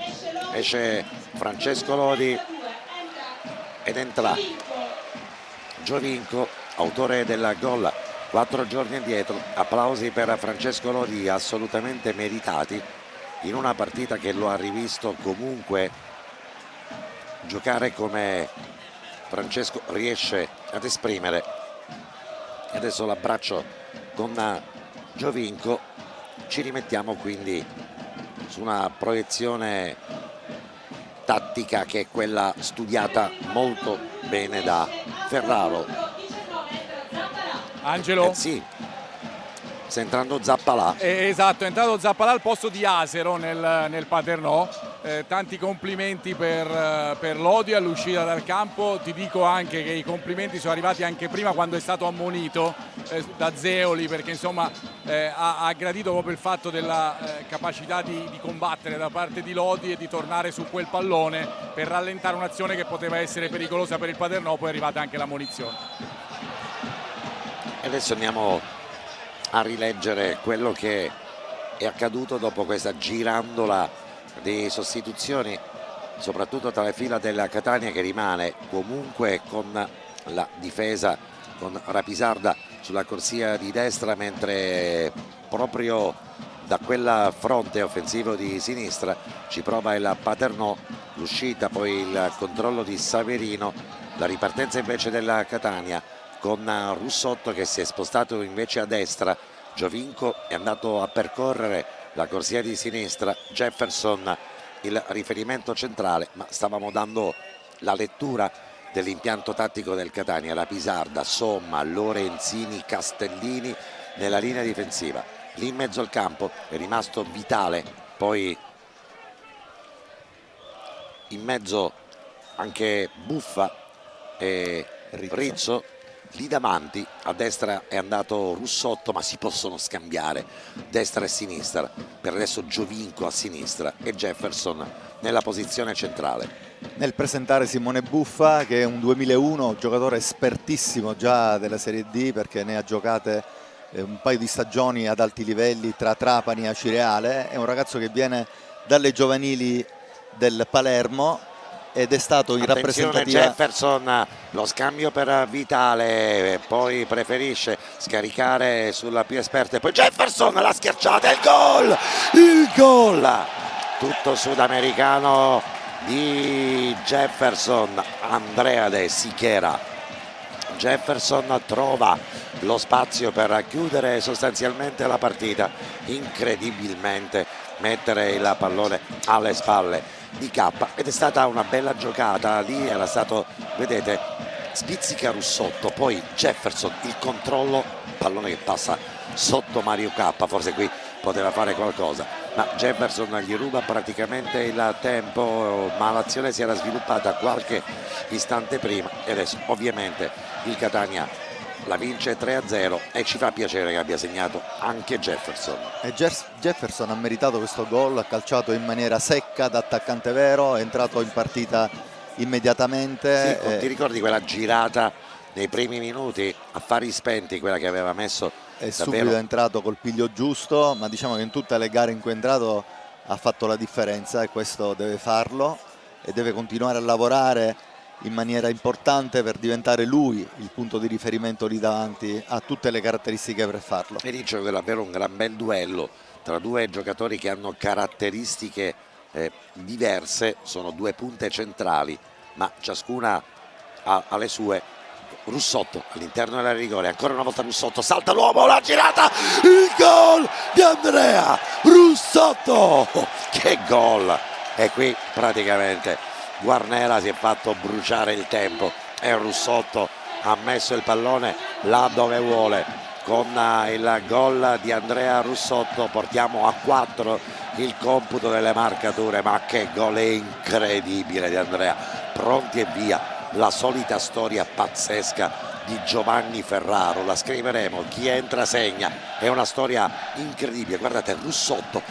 esce Francesco Lodi ed entra Giovinco, autore del gol 4 giorni indietro. Applausi per Francesco Lodi, assolutamente meritati in una partita che lo ha rivisto comunque giocare come Francesco riesce ad esprimere. E adesso l'abbraccio con Giovinco. Ci rimettiamo quindi su una proiezione tattica che è quella studiata molto bene da Ferraro. Angelo. Sì, sta entrando Zappalà. Esatto, è entrato Zappalà al posto di Asero nel Paternò. Tanti complimenti per Lodi all'uscita dal campo. Ti dico anche che i complimenti sono arrivati anche prima, quando è stato ammonito da Zeoli, perché insomma ha gradito proprio il fatto della capacità di combattere da parte di Lodi e di tornare su quel pallone per rallentare un'azione che poteva essere pericolosa per il Paternò. Poi è arrivata anche l'ammonizione. E adesso andiamo a rileggere quello che è accaduto dopo questa girandola di sostituzioni, soprattutto tra le fila della Catania, che rimane comunque con la difesa con Rapisarda sulla corsia di destra, mentre proprio da quel fronte offensivo di sinistra ci prova il Paternò. L'uscita, poi il controllo di Saverino, la ripartenza invece della Catania con Russotto che si è spostato invece a destra. Giovinco è andato a percorrere la corsia di sinistra, Jefferson il riferimento centrale, ma stavamo dando la lettura dell'impianto tattico del Catania. Rapisarda, Somma, Lorenzini, Castellini nella linea difensiva. Lì in mezzo al campo è rimasto Vitale, poi in mezzo anche Buffa e Rizzo. Lì davanti a destra è andato Russotto, ma si possono scambiare destra e sinistra. Per adesso Giovinco a sinistra e Jefferson nella posizione centrale. Nel presentare Simone Buffa, che è un 2001, giocatore espertissimo già della Serie D, perché ne ha giocate un paio di stagioni ad alti livelli tra Trapani e Acireale. È un ragazzo che viene dalle giovanili del Palermo ed è stato in rappresentativa. Jefferson, lo scambio per Vitale, poi preferisce scaricare sulla più esperta e poi Jefferson, la schiacciata, il gol tutto sudamericano di Jefferson, Andrea De Sichera. Jefferson trova lo spazio per chiudere sostanzialmente la partita, incredibilmente mettere il pallone alle spalle di K, ed è stata una bella giocata. Lì era stato, vedete, spizzica Russotto, poi Jefferson, il controllo, pallone che passa sotto Mario K, forse qui poteva fare qualcosa, ma Jefferson gli ruba praticamente il tempo, ma l'azione si era sviluppata qualche istante prima e adesso ovviamente il Catania la vince 3-0 e ci fa piacere che abbia segnato anche Jefferson. E Jefferson ha meritato questo gol, ha calciato in maniera secca da attaccante vero, è entrato in partita immediatamente. Sì, ti ricordi quella girata nei primi minuti, affari spenti, quella che aveva messo è davvero... subito entrato col piglio giusto, ma diciamo che in tutte le gare in cui è entrato ha fatto la differenza e questo deve farlo e deve continuare a lavorare in maniera importante per diventare lui il punto di riferimento lì davanti, ha tutte le caratteristiche per farlo. E dicevo che è davvero un gran bel duello tra due giocatori che hanno caratteristiche diverse, sono due punte centrali, ma ciascuna ha le sue. Russotto all'interno della rigore, ancora una volta Russotto, salta l'uomo, la girata, il gol di Andrea Russotto, che gol! E qui praticamente Guarnera si è fatto bruciare il tempo e Russotto ha messo il pallone là dove vuole. Con il gol di Andrea Russotto portiamo a 4 il computo delle marcature, ma che gol incredibile di Andrea, pronti e via. La solita storia pazzesca di Giovanni Ferraro, la scriveremo, chi entra segna, è una storia incredibile. Guardate Russotto,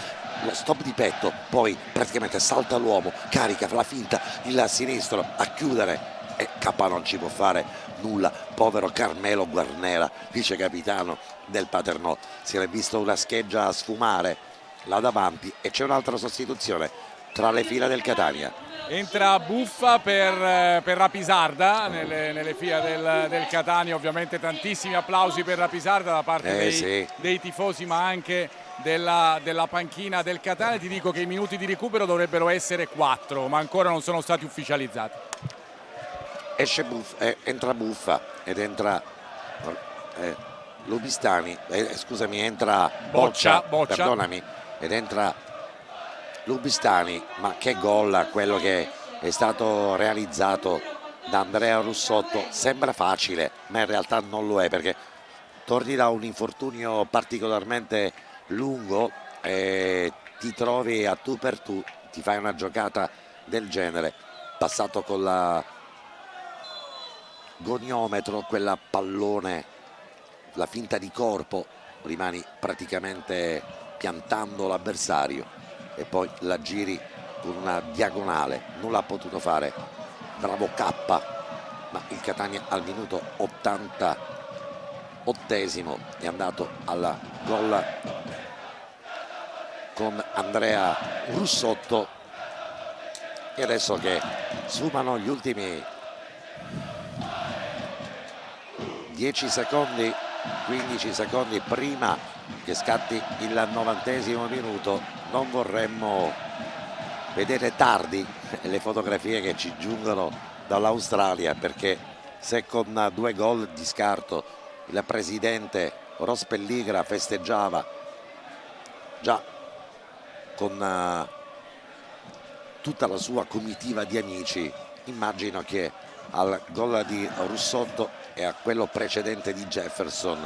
lo stop di petto, poi praticamente salta l'uomo, carica, fa la finta, il sinistro a chiudere e K non ci può fare nulla. Povero Carmelo Guarnera, vice capitano del Paternò, si è visto una scheggia sfumare là davanti e c'è un'altra sostituzione tra le fila del Catania. Entra Buffa per Rapisarda nelle fila del Catania, ovviamente tantissimi applausi per Rapisarda da parte dei tifosi ma anche della panchina del Catania. Ti dico che i minuti di recupero dovrebbero essere 4 ma ancora non sono stati ufficializzati. Entra Buffa ed entra Lubistani, scusami, entra Boccia, perdonami, ed entra Lubistani, ma che gol quello che è stato realizzato da Andrea Russotto. Sembra facile ma in realtà non lo è, perché torni da un infortunio particolarmente lungo e ti trovi a tu per tu, ti fai una giocata del genere, passato con la goniometro, quella pallone, la finta di corpo, rimani praticamente piantando l'avversario e poi la giri con una diagonale, nulla ha potuto fare, bravo K, ma il Catania al minuto 88esimo è andato al gol con Andrea Russotto. E adesso che sfumano gli ultimi 10 secondi, 15 secondi prima che scatti il 90esimo minuto, non vorremmo vedere tardi le fotografie che ci giungono dall'Australia, perché se con 2 gol di scarto il presidente Rospelligra festeggiava già con tutta la sua comitiva di amici, immagino che al gol di Russotto e a quello precedente di Jefferson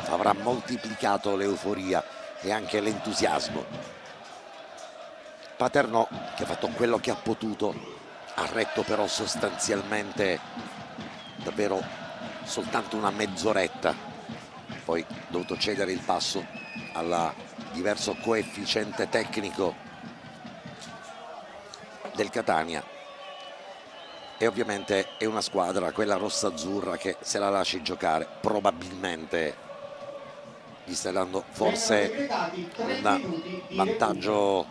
avrà moltiplicato l'euforia e anche l'entusiasmo. Paternò, che ha fatto quello che ha potuto, ha retto però sostanzialmente davvero soltanto una mezz'oretta, poi ha dovuto cedere il passo al diverso coefficiente tecnico del Catania. E ovviamente è una squadra, quella rossa-azzurra, che se la lasci giocare probabilmente gli stai dando forse un vantaggio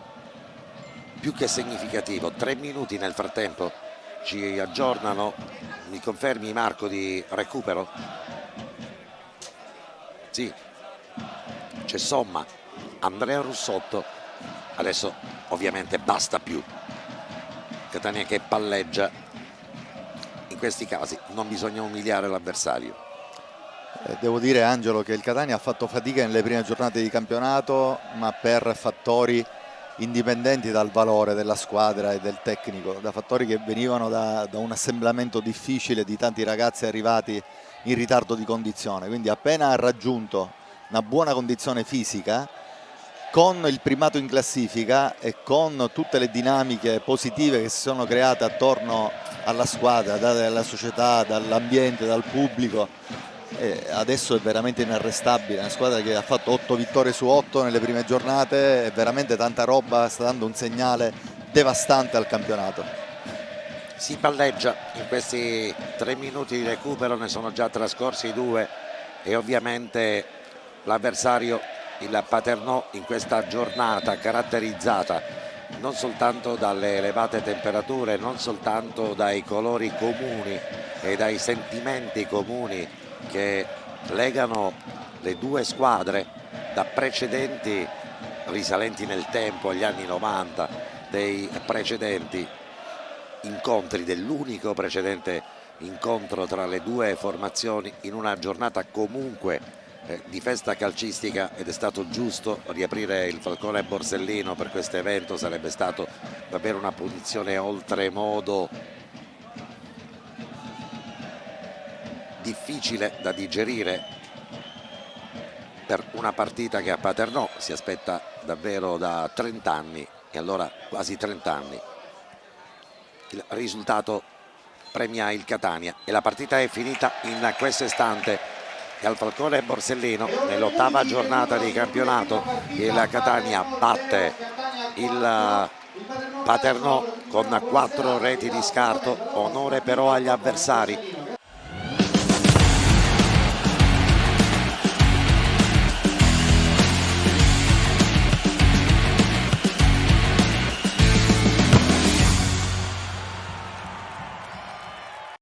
più che significativo. 3 minuti nel frattempo ci aggiornano, mi confermi Marco, di recupero? Sì, c'è somma, Andrea Russotto, adesso ovviamente basta più, Catania che palleggia. In questi casi non bisogna umiliare l'avversario. Devo dire, Angelo, che il Catania ha fatto fatica nelle prime giornate di campionato, ma per fattori indipendenti dal valore della squadra e del tecnico, da fattori che venivano da un assemblamento difficile di tanti ragazzi arrivati in ritardo di condizione. Quindi appena ha raggiunto una buona condizione fisica, con il primato in classifica e con tutte le dinamiche positive che si sono create attorno alla squadra, dalla società, dall'ambiente, dal pubblico, adesso è veramente inarrestabile. Una squadra che ha fatto 8 vittorie su 8 nelle prime giornate, è veramente tanta roba, sta dando un segnale devastante al campionato. Si palleggia in questi 3 minuti di recupero, ne sono già trascorsi 2 e ovviamente l'avversario, il Paternò, in questa giornata caratterizzata non soltanto dalle elevate temperature, non soltanto dai colori comuni e dai sentimenti comuni che legano le due squadre da precedenti risalenti nel tempo agli anni 90, dei precedenti incontri, dell'unico precedente incontro tra le due formazioni in una giornata comunque di festa calcistica, ed è stato giusto riaprire il Falcone Borsellino per questo evento. Sarebbe stato davvero una punizione oltremodo difficile da digerire per una partita che a Paternò si aspetta davvero da 30 anni, e allora quasi 30 anni. Il risultato premia il Catania e la partita è finita in questo istante. E al Falcone Borsellino, nell'8ª giornata di campionato, il Catania batte il Paternò con 4 reti di scarto. Onore però agli avversari